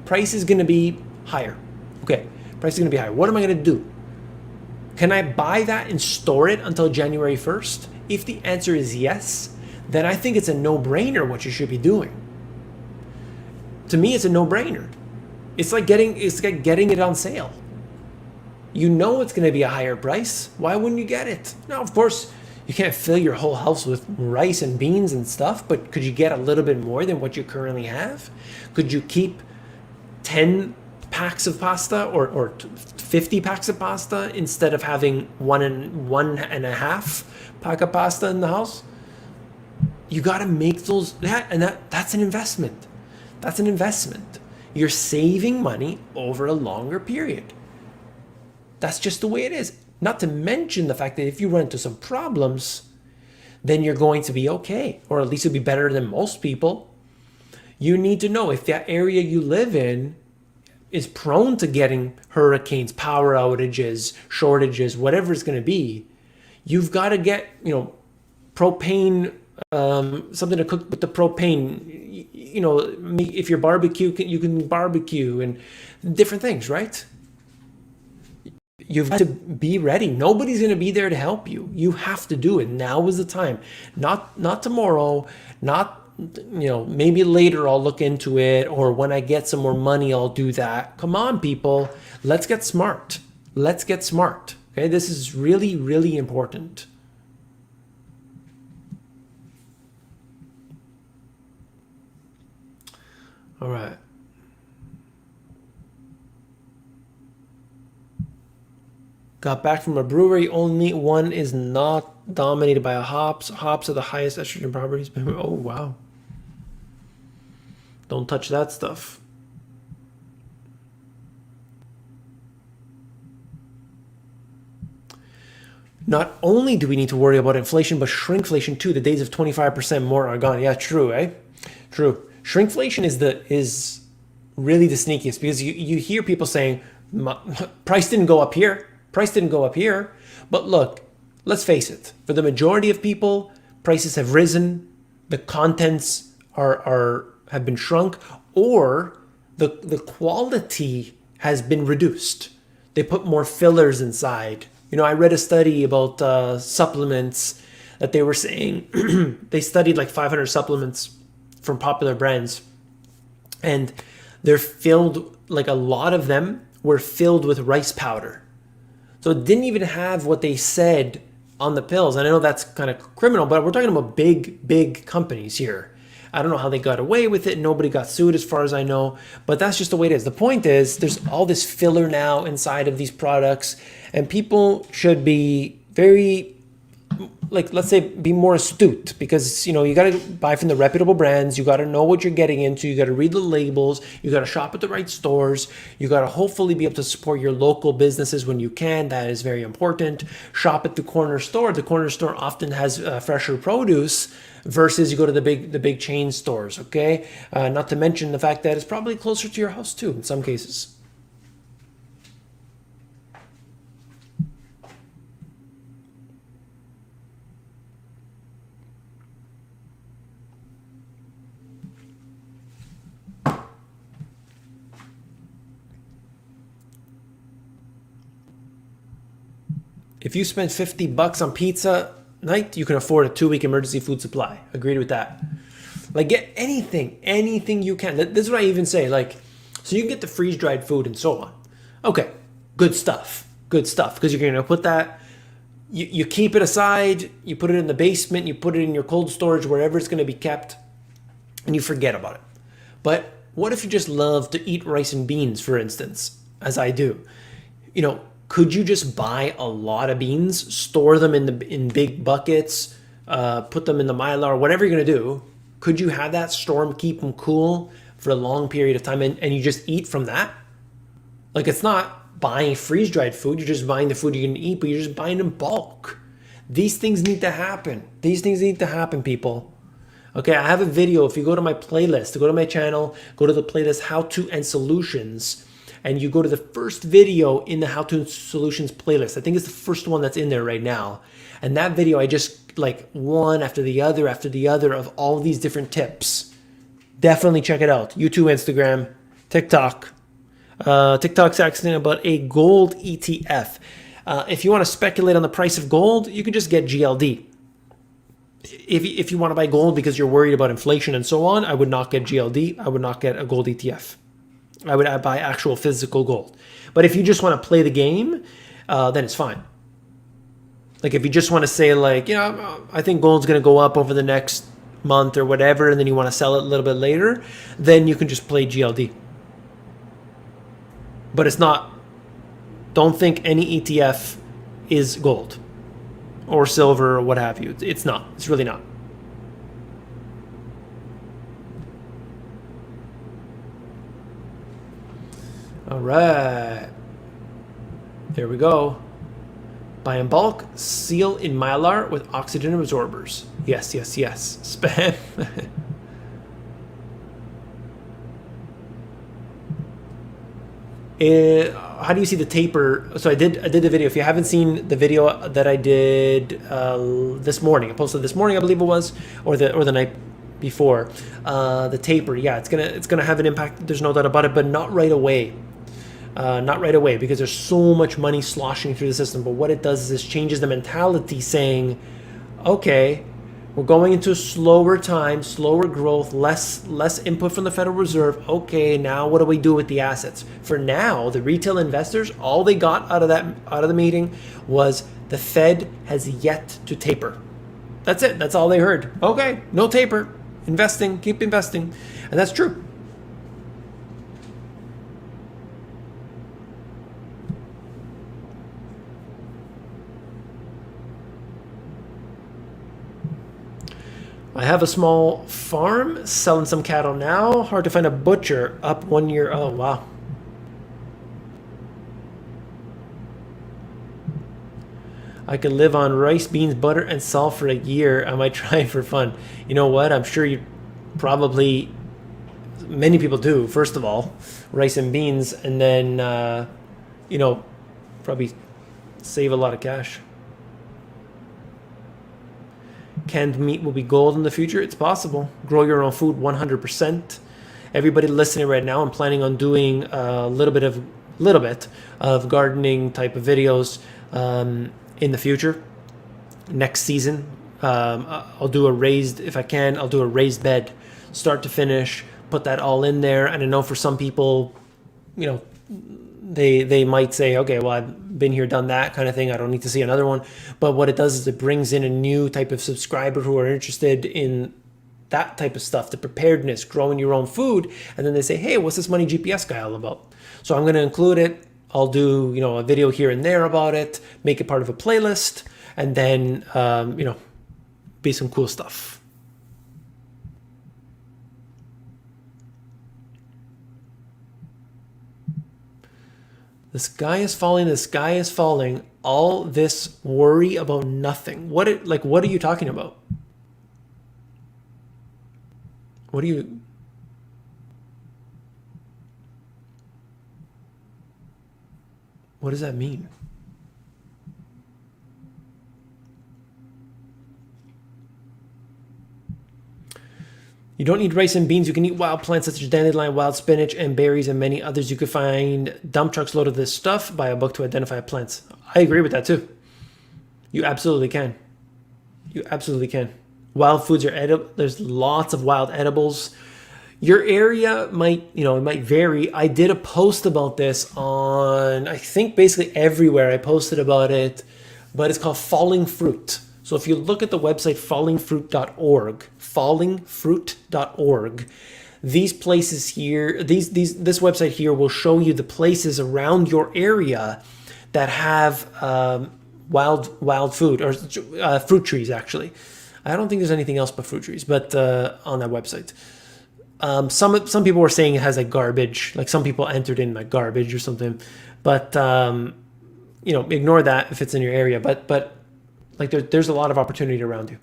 price is going to be higher. Okay, price is going to be higher. What am I going to do? Can I buy that and store it until January 1st? If the answer is yes, then I think it's a no-brainer what you should be doing. To me, it's a no-brainer. It's like getting it on sale. You know it's going to be a higher price. Why wouldn't you get it? Now, of course, you can't fill your whole house with rice and beans and stuff, but could you get a little bit more than what you currently have? Could you keep 10 packs of pasta or 50 packs of pasta instead of having one and a half pack of pasta in the house? You got to make those, that's an investment. That's an investment. You're saving money over a longer period. That's just the way it is. Not to mention the fact that if you run into some problems, then you're going to be okay, or at least you'll be better than most people. You need to know if that area you live in is prone to getting hurricanes, power outages, shortages, whatever it's going to be. You've got to get, propane, something to cook with the propane. If you're barbecue, you can barbecue and different things, right? You've got to be ready. Nobody's going to be there to help you. You have to do it. Now is the time. Not tomorrow, not maybe later I'll look into it, or when I get some more money I'll do that. Come on, people. Let's get smart. Let's get smart. Okay? This is really, really important. All right. Got back from a brewery. Only one is not dominated by a hops. Hops are the highest estrogen properties. Oh, wow. Don't touch that stuff. Not only do we need to worry about inflation, but shrinkflation too. The days of 25% more are gone. Yeah, true, eh? True. Shrinkflation is really the sneakiest, because you hear people saying, price didn't go up here. Price didn't go up here. But look, let's face it. For the majority of people, prices have risen. The contents have been shrunk, or the quality has been reduced. They put more fillers inside. I read a study about supplements that they were saying they studied like 500 supplements from popular brands, and they're filled, like a lot of them were filled with rice powder. So it didn't even have what they said on the pills. And I know that's kind of criminal, but we're talking about big companies here. I don't know how they got away with it. Nobody got sued as far as I know, but that's just the way it is. The point is, there's all this filler now inside of these products, and people should be very, let's say, be more astute, because you got to buy from the reputable brands. You got to know what you're getting into. You got to read the labels. You got to shop at the right stores. You got to hopefully be able to support your local businesses when you can. That is very important. Shop at the corner store. The corner store often has fresher produce versus you go to the big chain stores. Okay, not to mention the fact that it's probably closer to your house too in some cases. If you spend $50 on pizza night, you can afford a 2-week emergency food supply. Agreed with that. Like, get anything you can. This is what I even say. Like, so you can get the freeze-dried food and so on. Okay, good stuff. Because you're going to put that, you keep it aside, you put it in the basement, you put it in your cold storage, wherever it's going to be kept, and you forget about it. But what if you just love to eat rice and beans, for instance, as I do? Could you just buy a lot of beans, store them in big buckets, put them in the Mylar, whatever you're going to do? Could you have that storm keep them cool for a long period of time and you just eat from that? Like, it's not buying freeze-dried food. You're just buying the food you're going to eat, but you're just buying in bulk. These things need to happen. These things need to happen, people. Okay, I have a video. If you go to my playlist, go to my channel, go to the playlist How To and Solutions, and you go to the first video in the How To and Solutions playlist. I think it's the first one that's in there right now. And that video, I just like one after the other of all these different tips. Definitely check it out. YouTube, Instagram, TikTok. TikTok's asking about a gold ETF. If you want to speculate on the price of gold, you can just get GLD. If you want to buy gold because you're worried about inflation and so on, I would not get GLD. I would not get a gold ETF. I would buy actual physical gold. But if you just want to play the game, then it's fine. Like if you just want to say like, you know, I think gold's going to go up over the next month or whatever, and then you want to sell it a little bit later, then you can just play GLD. But it's not, don't think any ETF is gold or silver or what have you. It's not. It's really not. All right. There we go. Buy in bulk, seal in Mylar with oxygen absorbers. Yes, yes, yes. Spam. How do you see the taper? So I did the video. If you haven't seen the video that I did this morning, I posted this morning, I believe it was, or the night before. The taper, yeah, it's gonna have an impact. There's no doubt about it, but not right away. Not right away, because there's so much money sloshing through the system. But what it does is it changes the mentality, saying, okay, we're going into slower time, slower growth, less input from the Federal Reserve. Okay, now what do we do with the assets? For now, the retail investors, all they got out of the meeting was the Fed has yet to taper. That's it. That's all they heard. Okay, no taper. Investing, keep investing. And that's true. I have a small farm, selling some cattle now. Hard to find a butcher. Up 1 year. Oh, wow. I could live on rice, beans, butter, and salt for a year. I might try it for fun. You know what? I'm sure you probably, many people do, first of all, rice and beans, and then, you know, probably save a lot of cash. Canned meat will be gold in the future. It's possible. Grow your own food 100%. Everybody listening right now, I'm planning on doing a little bit of gardening type of videos in the future. Next season, I'll do a raised, if I can, I'll do a raised bed, start to finish, put that all in there. And I know for some people, you know, they might say, okay, well, I've been here, done that kind of thing. I don't need to see another one. But what it does is it brings in a new type of subscriber who are interested in that type of stuff, the preparedness, growing your own food. And then they say, hey, what's this Money GPS guy all about? So I'm going to include it. I'll do, you know, a video here and there about it, make it part of a playlist, and then, you know, be some cool stuff. The sky is falling, the sky is falling. All this worry about nothing. What are you talking about? What does that mean? You don't need rice and beans. You can eat wild plants such as dandelion, wild spinach, and berries, and many others. You could find dump trucks loaded with this stuff. Buy a book to identify plants. I agree with that too. You absolutely can. You absolutely can. Wild foods are edible. There's lots of wild edibles. Your area might, you know, it might vary. I did a post about this on, I think basically everywhere I posted about it, but it's called Falling Fruit. So if you look at the website fallingfruit.org, fallingfruit.org, these places here, this website here will show you the places around your area that have wild food, or fruit trees actually. I don't think there's anything else but fruit trees, but on that website. Some people were saying it has like garbage, like some people entered in like garbage or something, but ignore that if it's in your area. But like there's a lot of opportunity around you.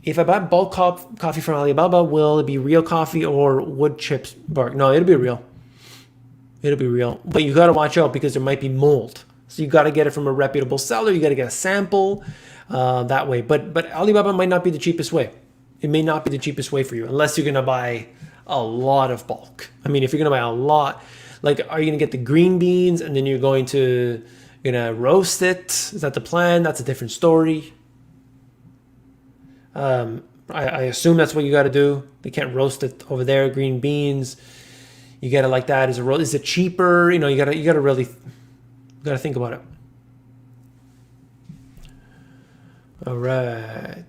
If I buy bulk coffee from Alibaba, will it be real coffee or wood chips bark? No, it'll be real. It'll be real. But you got to watch out because there might be mold. So you got to get it from a reputable seller. You got to get a sample that way. But Alibaba might not be the cheapest way. It may not be the cheapest way for you unless you're going to buy a lot of bulk. I mean, if you're going to buy a lot, like, are you going to get the green beans and then you're going to roast it? Is that the plan? That's a different story. I assume that's what you got to do. They can't roast it over there. Green beans, you get it like that. Is it cheaper? You got to really think about it. All right.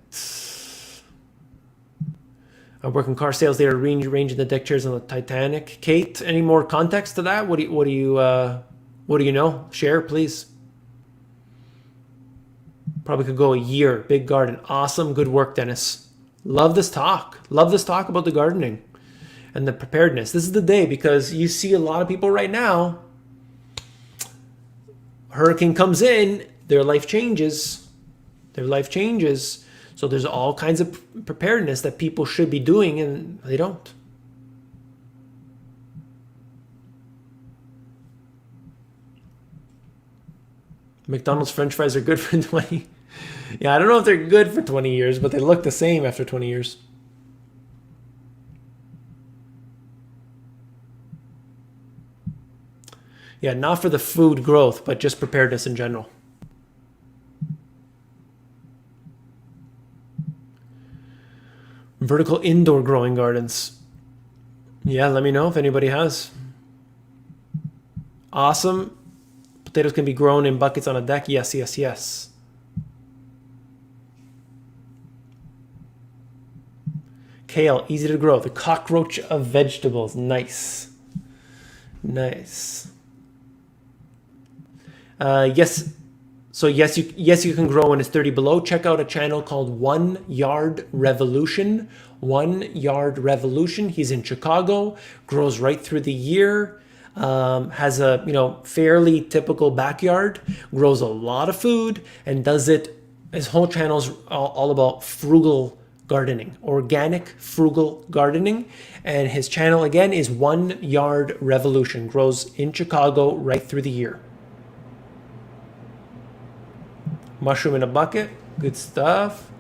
I'm working car sales. They are arranging the deck chairs on the Titanic. Kate, any more context to that? What do you know? Share, please. Probably could go a year. Big garden. Awesome. Good work, Dennis. Love this talk. Love this talk about the gardening and the preparedness. This is the day because you see a lot of people right now. Hurricane comes in, their life changes. Their life changes. So there's all kinds of preparedness that people should be doing and they don't. McDonald's French fries are good for 20. Yeah, I don't know if they're good for 20 years, but they look the same after 20 years. Yeah, not for the food growth, but just preparedness in general. Vertical indoor growing gardens. Yeah, let me know if anybody has. Awesome. Potatoes can be grown in buckets on a deck. Yes, yes, yes. Kale, easy to grow. The cockroach of vegetables. Nice. Nice. Yes. So yes, you can grow when it's 30 below. Check out a channel called 1 Yard Revolution. 1 Yard Revolution. He's in Chicago. Grows right through the year. Has a fairly typical backyard. Grows a lot of food and does it. His whole channel is all about frugal gardening, organic frugal gardening, and his channel again is 1 Yard Revolution. Grows in Chicago right through the year. Mushroom in a bucket, good stuff.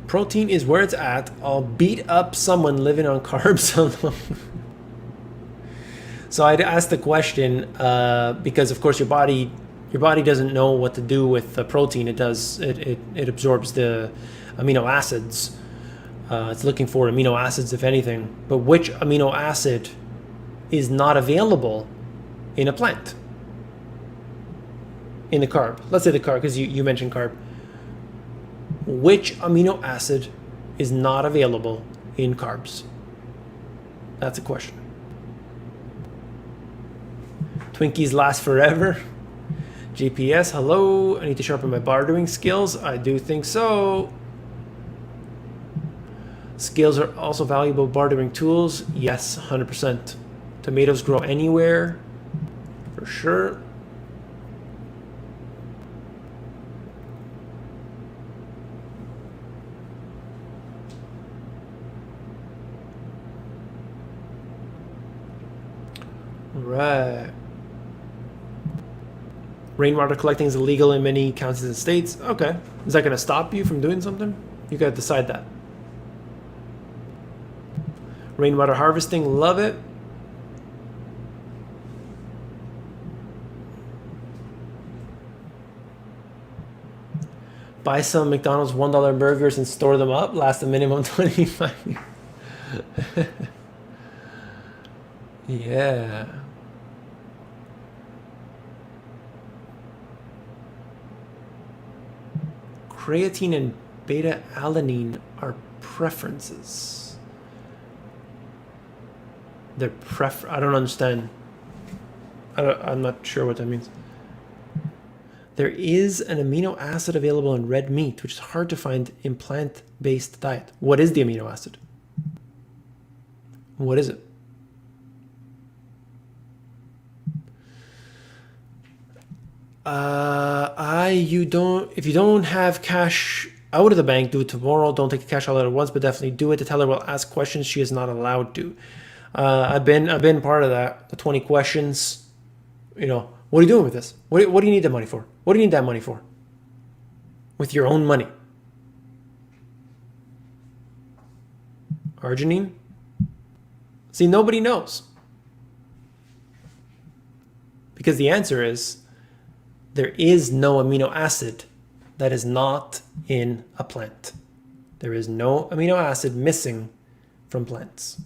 Protein is where it's at. I'll beat up someone living on carbs alone. So I'd ask the question because, of course, your body doesn't know what to do with the protein. It absorbs the amino acids. It's looking for amino acids, if anything. But which amino acid is not available in a plant? In the carb. Let's say the carb, because you mentioned carb. Which amino acid is not available in carbs? That's a question. Twinkies last forever. GPS, hello. I need to sharpen my bartering skills. I do think so. Skills are also valuable bartering tools. Yes, 100%. Tomatoes grow anywhere, for sure. Right. Rainwater collecting is illegal in many counties and states. Okay. Is that going to stop you from doing something? You got to decide that. Rainwater harvesting, love it. Buy some McDonald's $1 burgers and store them up. Last a minimum 25 years. Yeah. Creatine and beta alanine are preferences. They're I don't understand. I'm not sure what that means. There is an amino acid available in red meat, which is hard to find in plant-based diet. What is the amino acid? What is it? If you don't have cash out of the bank, do it tomorrow. Don't take the cash all at once, but definitely do it. The teller will ask questions she is not allowed to. I've been part of that. The 20 questions. You know, what are you doing with this? What do you need the money for? What do you need that money for? With your own money. Arginine? See, nobody knows. Because the answer is, there is no amino acid that is not in a plant. There is no amino acid missing from plants.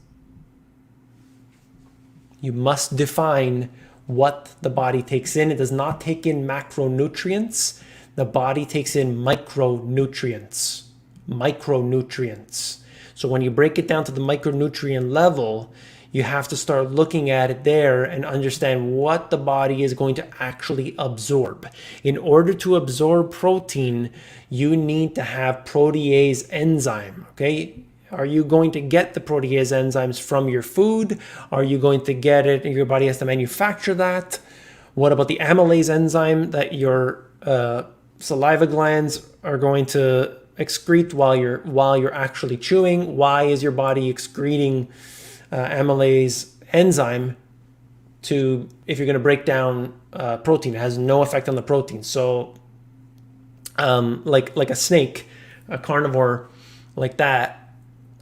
You must define what the body takes in. It does not take in macronutrients. The body takes in micronutrients. Micronutrients. So when you break it down to the micronutrient level, you have to start looking at it there and understand what the body is going to actually absorb. In order to absorb protein, you need to have protease enzyme, okay? Are you going to get the protease enzymes from your food? Are you going to get it and your body has to manufacture that? What about the amylase enzyme that your saliva glands are going to excrete while you're actually chewing? Why is your body excreting amylase enzyme if you're going to break down protein? It has no effect on the protein. So like a snake, a carnivore like that,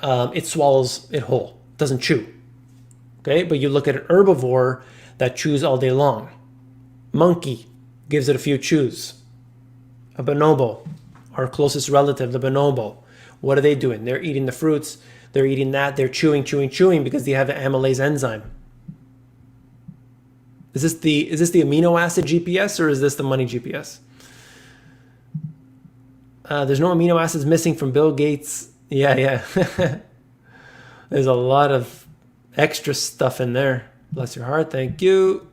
it swallows it whole, doesn't chew. Okay, but you look at an herbivore that chews all day long. Monkey gives it a few chews. A bonobo, our closest relative, the bonobo, what are they doing? They're eating the fruits. They're eating that. They're chewing because they have the amylase enzyme. Is this the amino acid GPS or is this the money GPS? There's no amino acids missing from Bill Gates. Yeah. There's a lot of extra stuff in there. Bless your heart. Thank you.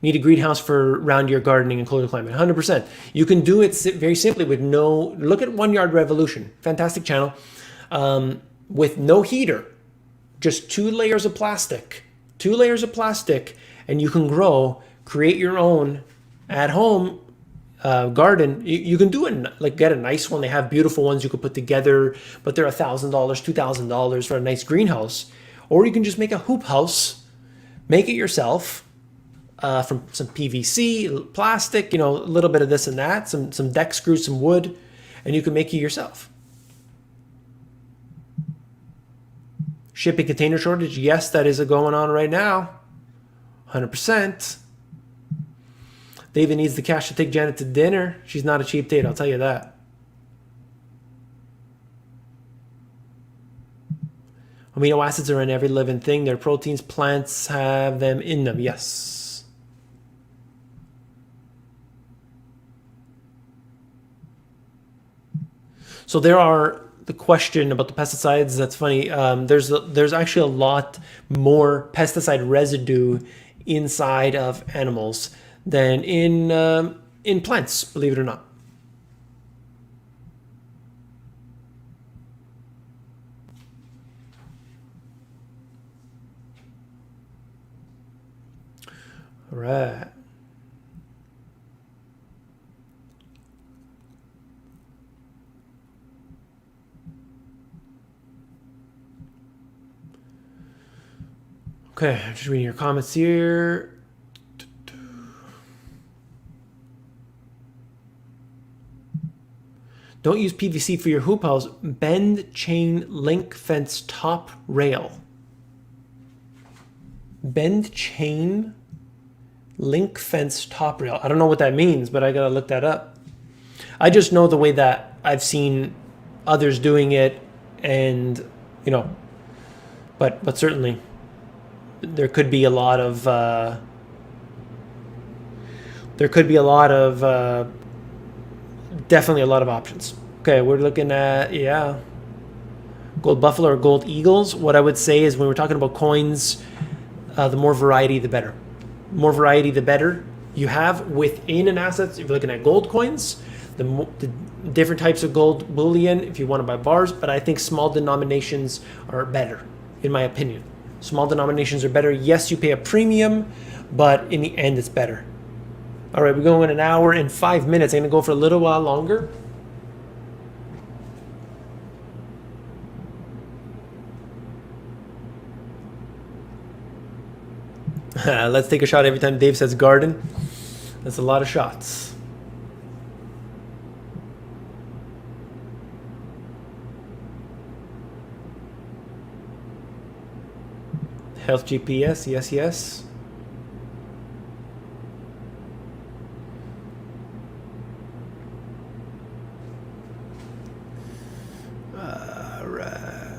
Need a greenhouse for round year gardening and colder climate. 100%. You can do it very simply with look at 1 Yard Revolution. Fantastic channel. With no heater, just 2 layers of plastic. 2 layers of plastic, and you can create your own at home garden. You can do it, like get a nice one. They have beautiful ones you could put together, but they're $1,000, $2,000 for a nice greenhouse. Or you can just make a hoop house, make it yourself from some PVC, plastic, a little bit of this and that, some deck screws, some wood, and you can make it yourself. Shipping container shortage, yes, that is going on right now, 100%. David needs the cash to take Janet to dinner. She's not a cheap date, I'll tell you that. Amino acids are in every living thing. They're proteins. Plants have them in them. Yes. So there are the question about the pesticides. That's funny. There's actually a lot more pesticide residue inside of animals than in plants, believe it or not. All right. Okay, I'm just reading your comments here. Don't use PVC for your hoop house. Bend chain link fence top rail. Bend chain link fence top rail. I don't know what that means, but I gotta look that up. I just know the way that I've seen others doing it, and but certainly there could be a lot of Definitely a lot of options. Okay, we're looking at, yeah, gold buffalo or gold eagles. What I would say is when we're talking about coins, the more variety, the better. More variety, the better you have within an asset. If you're looking at gold coins, the different types of gold bullion, if you want to buy bars, but I think small denominations are better, in my opinion. Small denominations are better. Yes, you pay a premium, but in the end, it's better. All right, we're going an hour and 5 minutes. I'm going to go for a little while longer. Let's take a shot every time Dave says garden. That's a lot of shots. Health GPS, yes, yes. Right.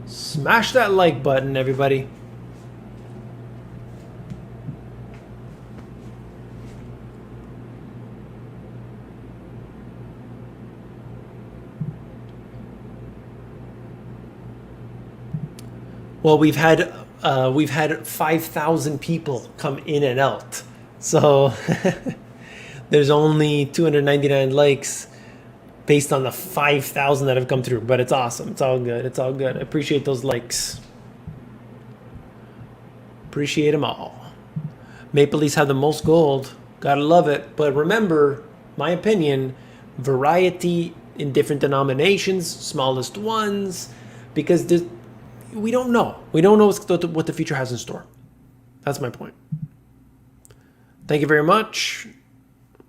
Smash that like button, everybody. Well, we've had 5,000 people come in and out, so there's only 299 likes based on the 5,000 that have come through. But it's awesome. It's all good. It's all good. I appreciate those likes. Appreciate them all. Maple Leafs have the most gold. Gotta love it. But remember, my opinion, variety in different denominations, smallest ones, because we don't know. We don't know what the future has in store. That's my point. Thank you very much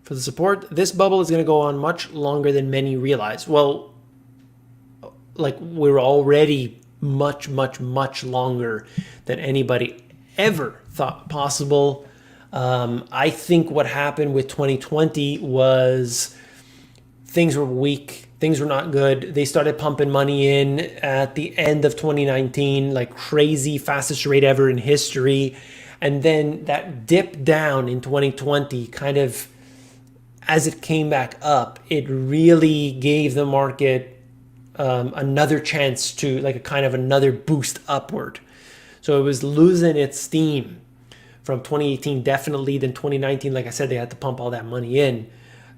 for the support. This bubble is going to go on much longer than many realize. Well, like we're already much, much, much longer than anybody ever thought possible. I think what happened with 2020 was things were weak. Things were not good. They started pumping money in at the end of 2019, like crazy, fastest rate ever in history. And then that dip down in 2020, kind of as it came back up, it really gave the market another chance to, like, a kind of another boost upward. So it was losing its steam from 2018, definitely. Then 2019, like I said, they had to pump all that money in.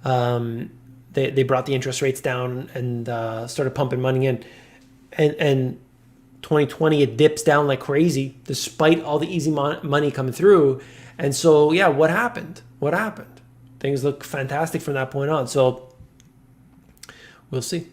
They brought the interest rates down and started pumping money in. And 2020, it dips down like crazy despite all the easy money coming through. And so, yeah, what happened? What happened? Things look fantastic from that point on. So we'll see.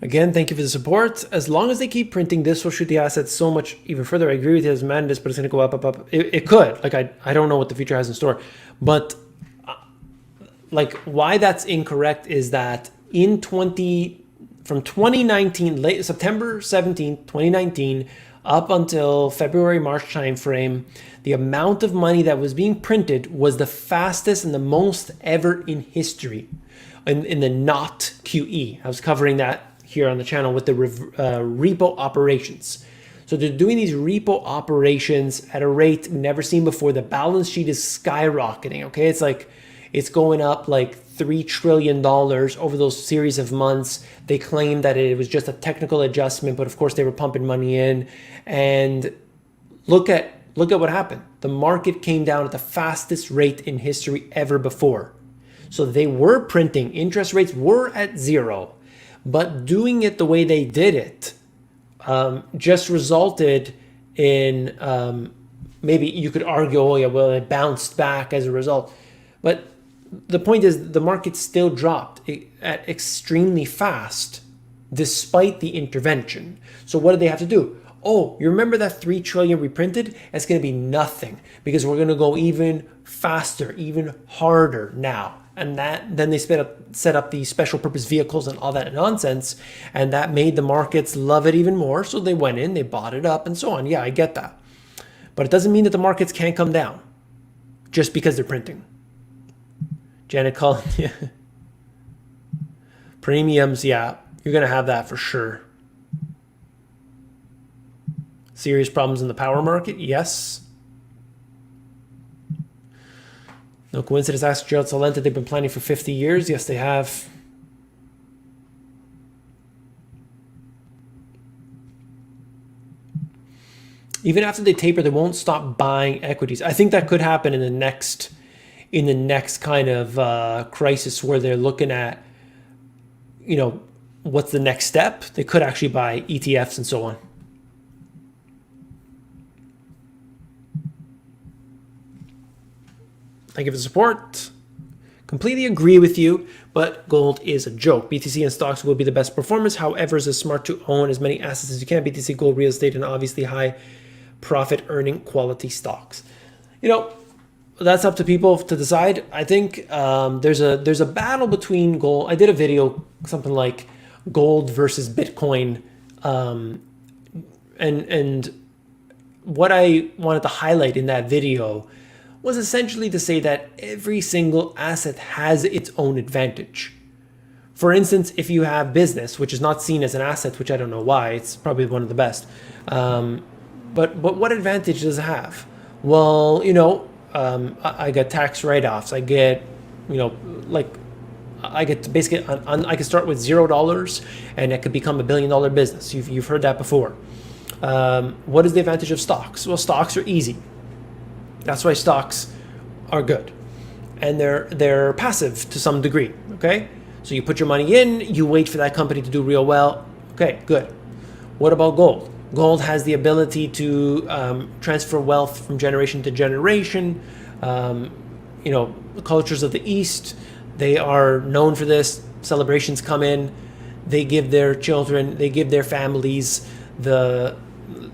Again, thank you for the support. As long as they keep printing, this will shoot the assets so much even further. I agree with you, it's madness, but it's going to go up, up, up. It could. Like, I don't know what the future has in store. But, like, why that's incorrect is that from 2019, September 17th, 2019, up until February, March timeframe, the amount of money that was being printed was the fastest and the most ever in history in the not QE. I was covering that here on the channel with the repo operations. So they're doing these repo operations at a rate never seen before. The balance sheet is skyrocketing. Okay, it's like it's going up like $3 trillion over those series of months. They claim that it was just a technical adjustment, but of course they were pumping money in. And look at what happened. The market came down at the fastest rate in history ever before. So they were printing, interest rates were at zero, but doing it the way they did it just resulted in, maybe you could argue, oh yeah, well, it bounced back as a result. But the point is the market still dropped at extremely fast despite the intervention. So what did they have to do? Oh, you remember that 3 trillion we printed? It's going to be nothing because we're going to go even faster, even harder now. And then they set up these special purpose vehicles and all that nonsense, and that made the markets love it even more. So they went in, they bought it up, and so on. Yeah, I get that, but it doesn't mean that the markets can't come down just because they're printing. Janet Cullen, yeah. Premiums, yeah, you're gonna have that for sure. Serious problems in the power market, yes. No coincidence, ask Gerald Salenta, they've been planning for 50 years. Yes, they have. Even after they taper, they won't stop buying equities. I think that could happen in the next kind of crisis where they're looking at, what's the next step. They could actually buy ETFs and so on. Thank you for the support. Completely agree with you, but gold is a joke. BTC and stocks will be the best performers. However, it's smart to own as many assets as you can. BTC, gold, real estate, and obviously high profit earning quality stocks. That's up to people to decide. I think there's a battle between gold. I did a video, something like gold versus Bitcoin. And what I wanted to highlight in that video was essentially to say that every single asset has its own advantage. For instance, if you have business, which is not seen as an asset, which I don't know why, it's probably one of the best. But what advantage does it have? Well, I get tax write-offs. I get, I get to basically, I can start with $0 and it could become $1 billion business. You've heard that before. What is the advantage of stocks? Well, stocks are easy. That's why stocks are good, and they're passive to some degree. Okay, so you put your money in, you wait for that company to do real well. Okay, good. What about gold? Gold has the ability to transfer wealth from generation to generation. The cultures of the East, they are known for this. Celebrations come in, they give their children, they give their families the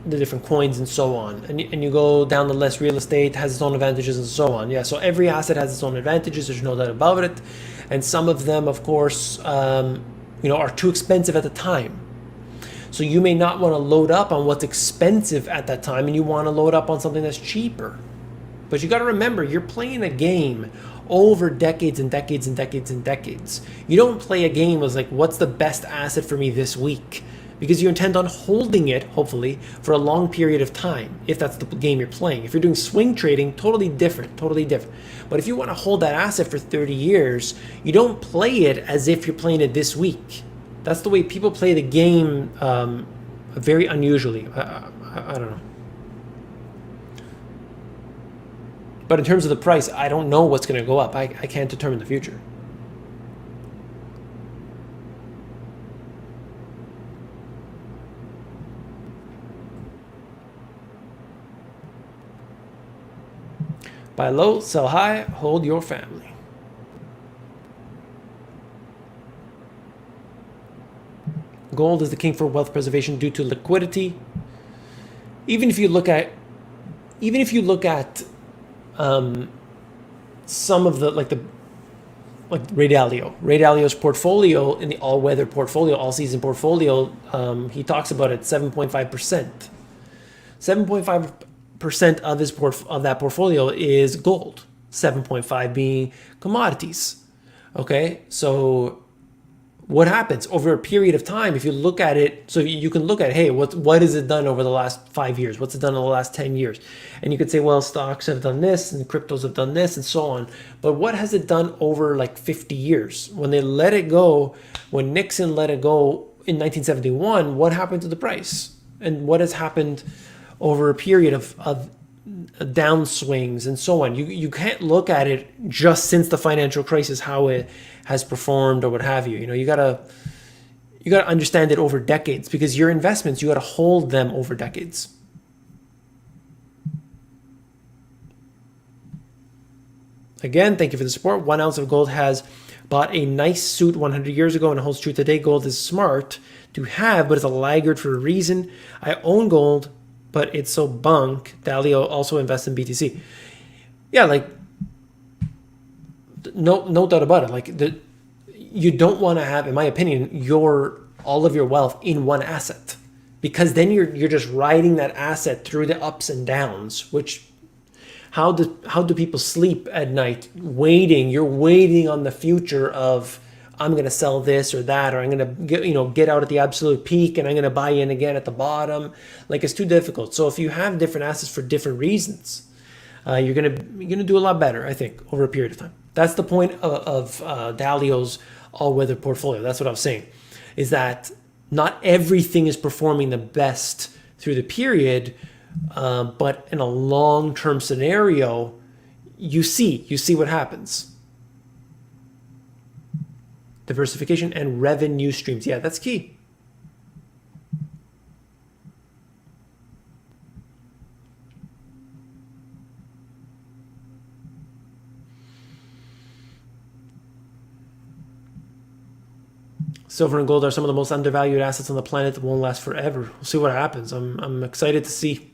different coins and so on, and you go down the list. Real estate has its own advantages and so on. Yeah, so every asset has its own advantages, there's no doubt about it, and some of them, of course, are too expensive at the time. So you may not want to load up on what's expensive at that time, and you want to load up on something that's cheaper. But you got to remember, you're playing a game over decades and decades and decades and decades. You don't play a game as like, what's the best asset for me this week? Because you intend on holding it, hopefully, for a long period of time, if that's the game you're playing. If you're doing swing trading, totally different. But if you want to hold that asset for 30 years, you don't play it as if you're playing it this week. That's the way people play the game, very unusually. I don't know. But in terms of the price, I don't know what's going to go up. I can't determine the future. Buy low, sell high, hold your family. Gold is the king for wealth preservation due to liquidity. Even if you look at some of the like Ray Dalio's portfolio in the all-weather portfolio, all-season portfolio, he talks about it 7.5%. 7.5% of that portfolio is gold. 7.5 being commodities. Okay, so what happens over a period of time if you look at it? So you can look at, hey, what has it done over the last 5 years? What's it done over the last 10 years? And you could say, well, stocks have done this and cryptos have done this and so on. But what has it done over like 50 years? When they let it go, when Nixon let it go in 1971, what happened to the price? And what has happened over a period of downswings and so on? You can't look at it just since the financial crisis, how it has performed or what have you. You gotta understand it over decades, because your investments, you gotta hold them over decades. Again, thank you for the support. 1 ounce of gold has bought a nice suit 100 years ago and holds true today. Gold is smart to have, but it's a laggard for a reason. I own gold, but it's so bunk. Dalio also invests in BTC. Yeah, like no doubt about it. Like you don't want to have, in my opinion, all of your wealth in one asset, because then you're just riding that asset through the ups and downs. Which how do people sleep at night? Waiting. You're waiting on the future of, I'm going to sell this or that, or I'm going to get out at the absolute peak and I'm going to buy in again at the bottom. Like, it's too difficult. So if you have different assets for different reasons, you're gonna do a lot better, I think, over a period of time. That's the point of Dalio's all-weather portfolio. That's what I was saying, is that not everything is performing the best through the period, but in a long-term scenario, you see what happens. Diversification and revenue streams. Yeah, that's key. Silver and gold are some of the most undervalued assets on the planet that won't last forever. We'll see what happens. I'm excited to see.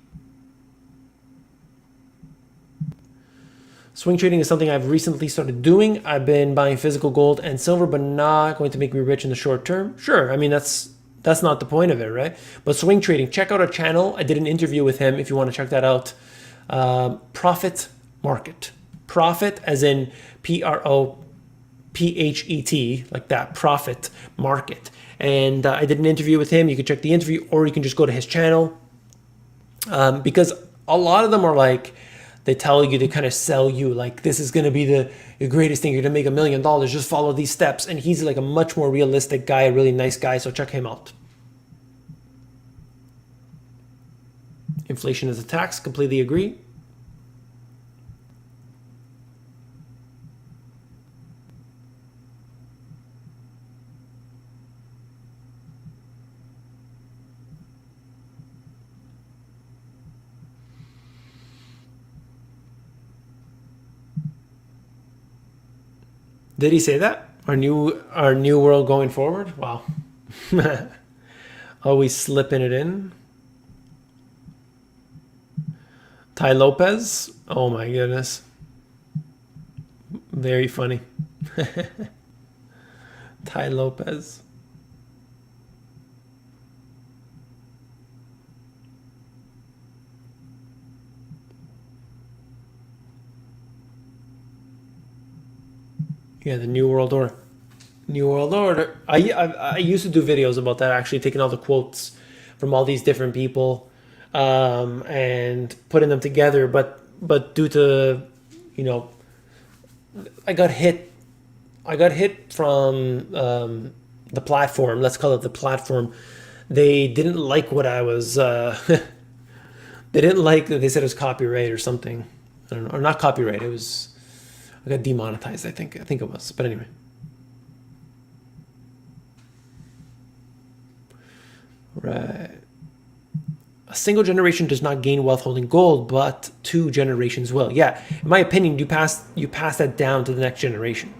Swing trading is something I've recently started doing. I've been buying physical gold and silver, but not going to make me rich in the short term. Sure, I mean, that's not the point of it, right? But swing trading, check out our channel. I did an interview with him if you want to check that out. Profit Market. Profit as in PROPHET, like that, Profit Market. And I did an interview with him. You can check the interview, or you can just go to his channel. Because a lot of them are like, they tell you, to kind of sell you, like, this is going to be the greatest thing. You're going to make $1 million. Just follow these steps. And he's like a much more realistic guy, a really nice guy. So check him out. Inflation is a tax. Completely agree. Did he say that? Our new world going forward? Wow. Always slipping it in. Ty Lopez? Oh my goodness. Very funny. Ty Lopez. Yeah, the New World Order. New World Order. I used to do videos about that, actually, taking all the quotes from all these different people and putting them together. But due to, I got hit from the platform. Let's call it the platform. They didn't like what I was. They didn't like that. They said it was copyright or something. I don't know, or not copyright. It was. I got demonetized, I think it was. But anyway. Right. A single generation does not gain wealth holding gold, but 2 generations will. Yeah, in my opinion, you pass that down to the next generation.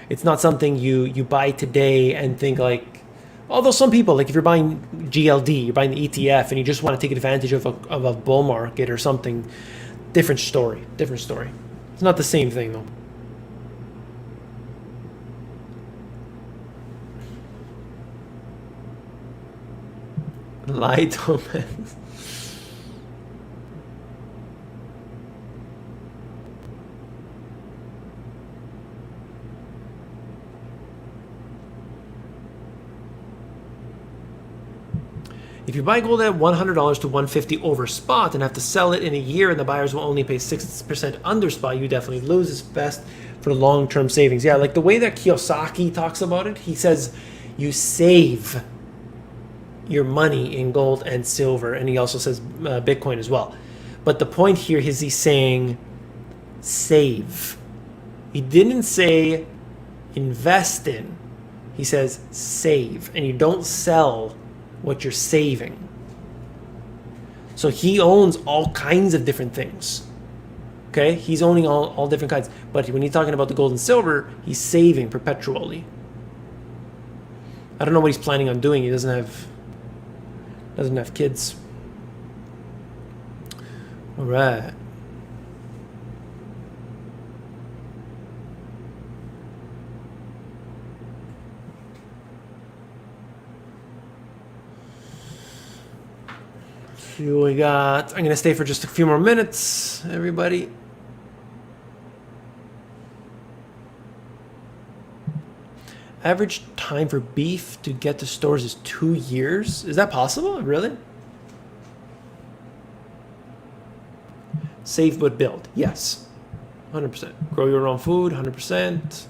It's not something you buy today and think like, although some people, like if you're buying GLD, you're buying the ETF and you just want to take advantage of a bull market or something, different story. It's not the same thing, though. Light open. If you buy gold at $100 to $150 over spot and have to sell it in a year and the buyers will only pay 6% under spot, you definitely lose. It's best for long-term savings. Yeah, like the way that Kiyosaki talks about it, he says you save your money in gold and silver, and he also says Bitcoin as well. But the point here is he's saying save. He didn't say invest in. He says save, and you don't sell what you're saving. So he owns all kinds of different things. Okay, he's owning all different kinds. But when he's talking about the gold and silver, he's saving perpetually. I don't know what he's planning on doing. He doesn't have kids. All right. We got, I'm going to stay for just a few more minutes, everybody. Average time for beef to get to stores is 2 years. Is that possible? Really? Save but build. Yes. 100%. Grow your own food. 100%.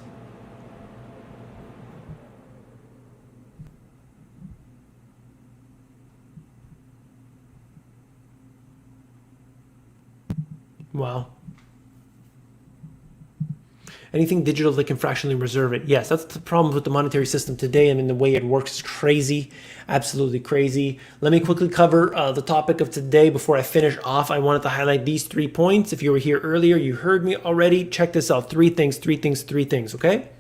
Wow. Anything digital that can fractionally reserve it. Yes, that's the problem with the monetary system today. I mean, the way it works is crazy, absolutely crazy. Let me quickly cover the topic of today before I finish off. I wanted to highlight these 3 points. If you were here earlier, you heard me already. Check this out. 3 things, okay?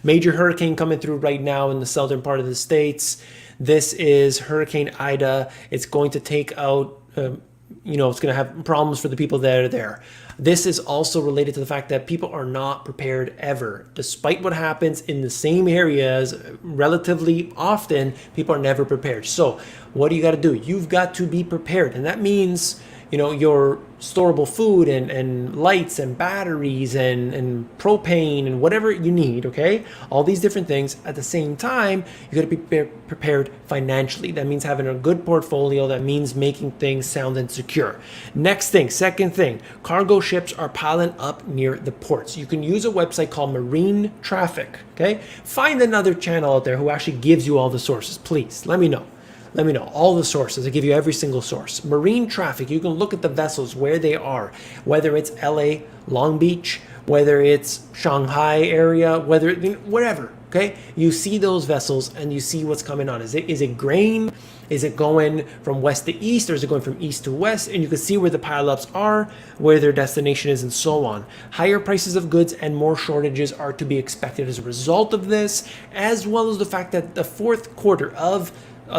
Major hurricane coming through right now in the southern part of the States. This is Hurricane Ida. It's going to take out, it's going to have problems for the people that are there. This is also related to the fact that people are not prepared ever. Despite what happens in the same areas, relatively often, people are never prepared. So what do you got to do? You've got to be prepared. And that means, your storable food and lights and batteries and propane and whatever you need, okay? All these different things. At the same time, you got to be prepared financially. That means having a good portfolio. That means making things sound and secure. Next thing, second thing, cargo ships are piling up near the ports. You can use a website called Marine Traffic, okay? Find another channel out there who actually gives you all the sources. Please, let me know. Let me know all the sources. I give you every single source. Marine Traffic, you can look at the vessels, where they are, whether it's LA, Long Beach, whether it's Shanghai area, whatever, okay? You see those vessels and you see what's coming on. Is it grain? Is it going from west to east, or is it going from east to west? And you can see where the pileups are, where their destination is, and so on. Higher prices of goods and more shortages are to be expected as a result of this, as well as the fact that the fourth quarter of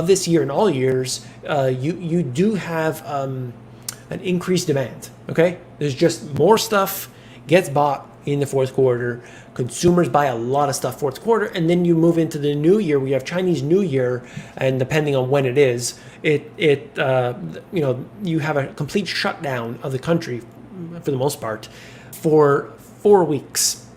this year and all years, you do have an increased demand, okay? There's just more stuff gets bought in the fourth quarter. Consumers buy a lot of stuff fourth quarter, and then you move into the new year. We have Chinese New Year, and depending on when it is, you have a complete shutdown of the country for the most part for 4 weeks.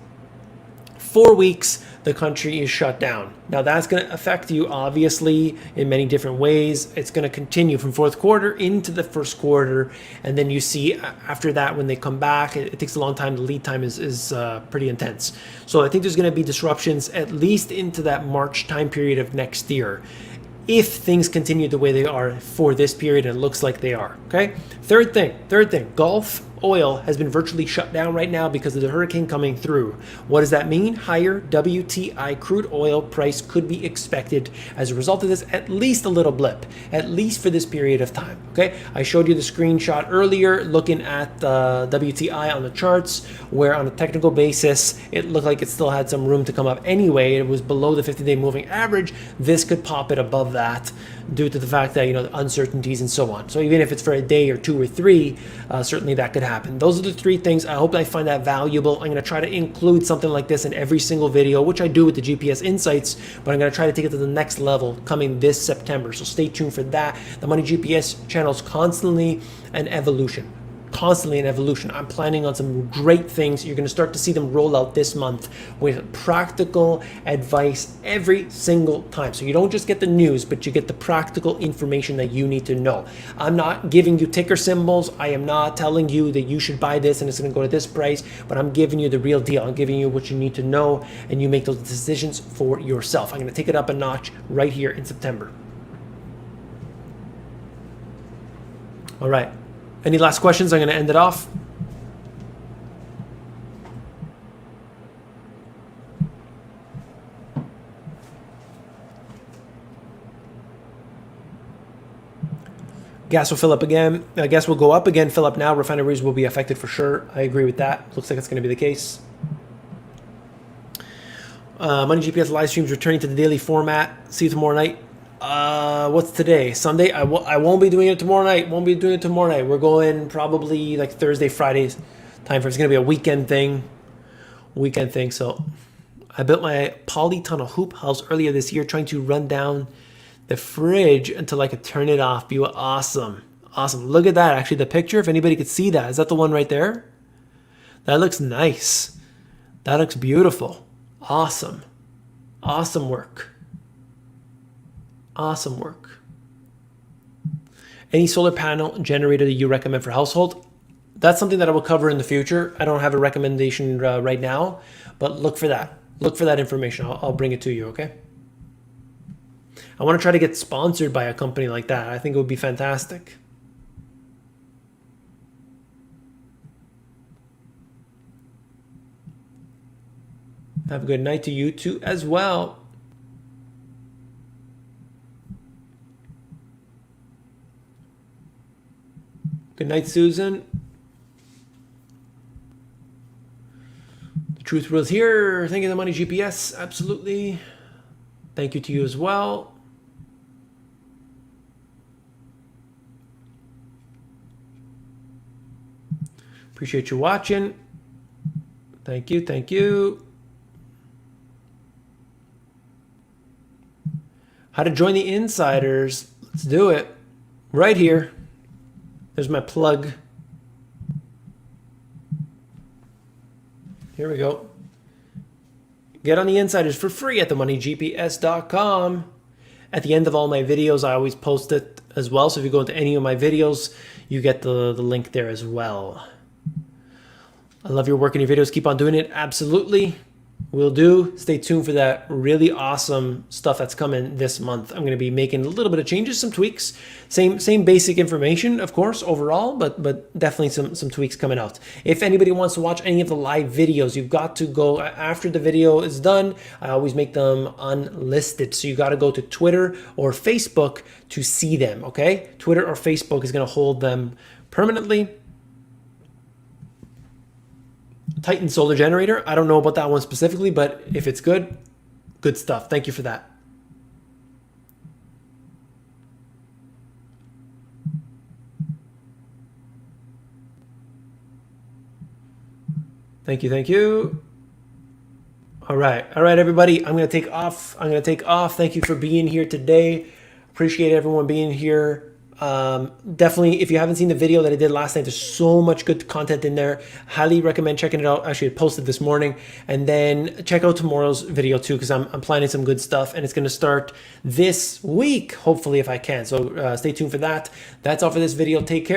4 weeks, the country is shut down. Now that's going to affect you obviously in many different ways. It's going to continue from fourth quarter into the first quarter, and then you see after that when they come back, it takes a long time. The lead time is pretty intense. So I think there's going to be disruptions at least into that March time period of next year, if things continue the way they are for this period, and it looks like they are, okay? Third thing, Gulf oil has been virtually shut down right now because of the hurricane coming through. What does that mean? Higher WTI crude oil price could be expected as a result of this, at least a little blip, at least for this period of time, okay? I showed you the screenshot earlier looking at the WTI on the charts, where on a technical basis, it looked like it still had some room to come up anyway. It was below the 50-day moving average. This could pop it above that due to the fact that, the uncertainties and so on. So even if it's for a day or 2 or 3, certainly that could happen. Those are the 3 things. I hope I find that valuable. I'm going to try to include something like this in every single video, which I do with the GPS Insights, but I'm going to try to take it to the next level coming this September. So stay tuned for that. The Money GPS channel is constantly an evolution. I'm planning on some great things. You're going to start to see them roll out this month with practical advice every single time. So you don't just get the news, but you get the practical information that you need to know. I'm not giving you ticker symbols. I am not telling you that you should buy this and it's going to go to this price, but I'm giving you the real deal. I'm giving you what you need to know, and you make those decisions for yourself. I'm going to take it up a notch right here in September. All right. Any last questions? I'm going to end it off. Gas will fill up again. Gas will go up again, fill up now. Refineries will be affected for sure. I agree with that. Looks like it's going to be the case. Money GPS live streams returning to the daily format. See you tomorrow night. What's today? Sunday? I won't be doing it tomorrow night. We're going probably like Thursday, Friday's time for it's going to be a weekend thing. So I built my polytunnel hoop house earlier this year, trying to run down the fridge until I could turn it off. Be awesome. Awesome. Look at that. Actually, the picture, if anybody could see that, is that the one right there? That looks nice. That looks beautiful. Awesome. Awesome work. Awesome work. Any solar panel generator that you recommend for household? That's something that I will cover in the future. I don't have a recommendation right now, but look for that. Look for that information. I'll bring it to you, okay? I want to try to get sponsored by a company like that. I think it would be fantastic. Have a good night to you too as well. Good night, Susan. The truth rules here. Thank you, the money GPS. Absolutely. Thank you to you as well. Appreciate you watching. Thank you. Thank you. How to join the insiders. Let's do it. Right here. There's my plug. Here we go. Get on the insiders for free at themoneygps.com. At the end of all my videos, I always post it as well. So if you go into any of my videos, you get the link there as well. I love your work and your videos. Keep on doing it. Absolutely. Will do. Stay tuned for that really awesome stuff that's coming this month. I'm going to be making a little bit of changes, some tweaks. Same basic information, of course, overall, but definitely some tweaks coming out. If anybody wants to watch any of the live videos, you've got to go after the video is done. I always make them unlisted. So you got to go to Twitter or Facebook to see them, okay? Twitter or Facebook is going to hold them permanently. Titan solar generator. I don't know about that one specifically, but if it's good, good stuff. Thank you for that. Thank you. Thank you. All right. All right, everybody. I'm going to take off. Thank you for being here today. Appreciate everyone being here. Definitely, if you haven't seen the video that I did last night, there's so much good content in there. Highly recommend checking it out. Actually, I posted this morning. And then check out tomorrow's video too, because I'm planning some good stuff, and it's going to start this week, hopefully, if I can. So stay tuned for that. That's all for this video. Take care.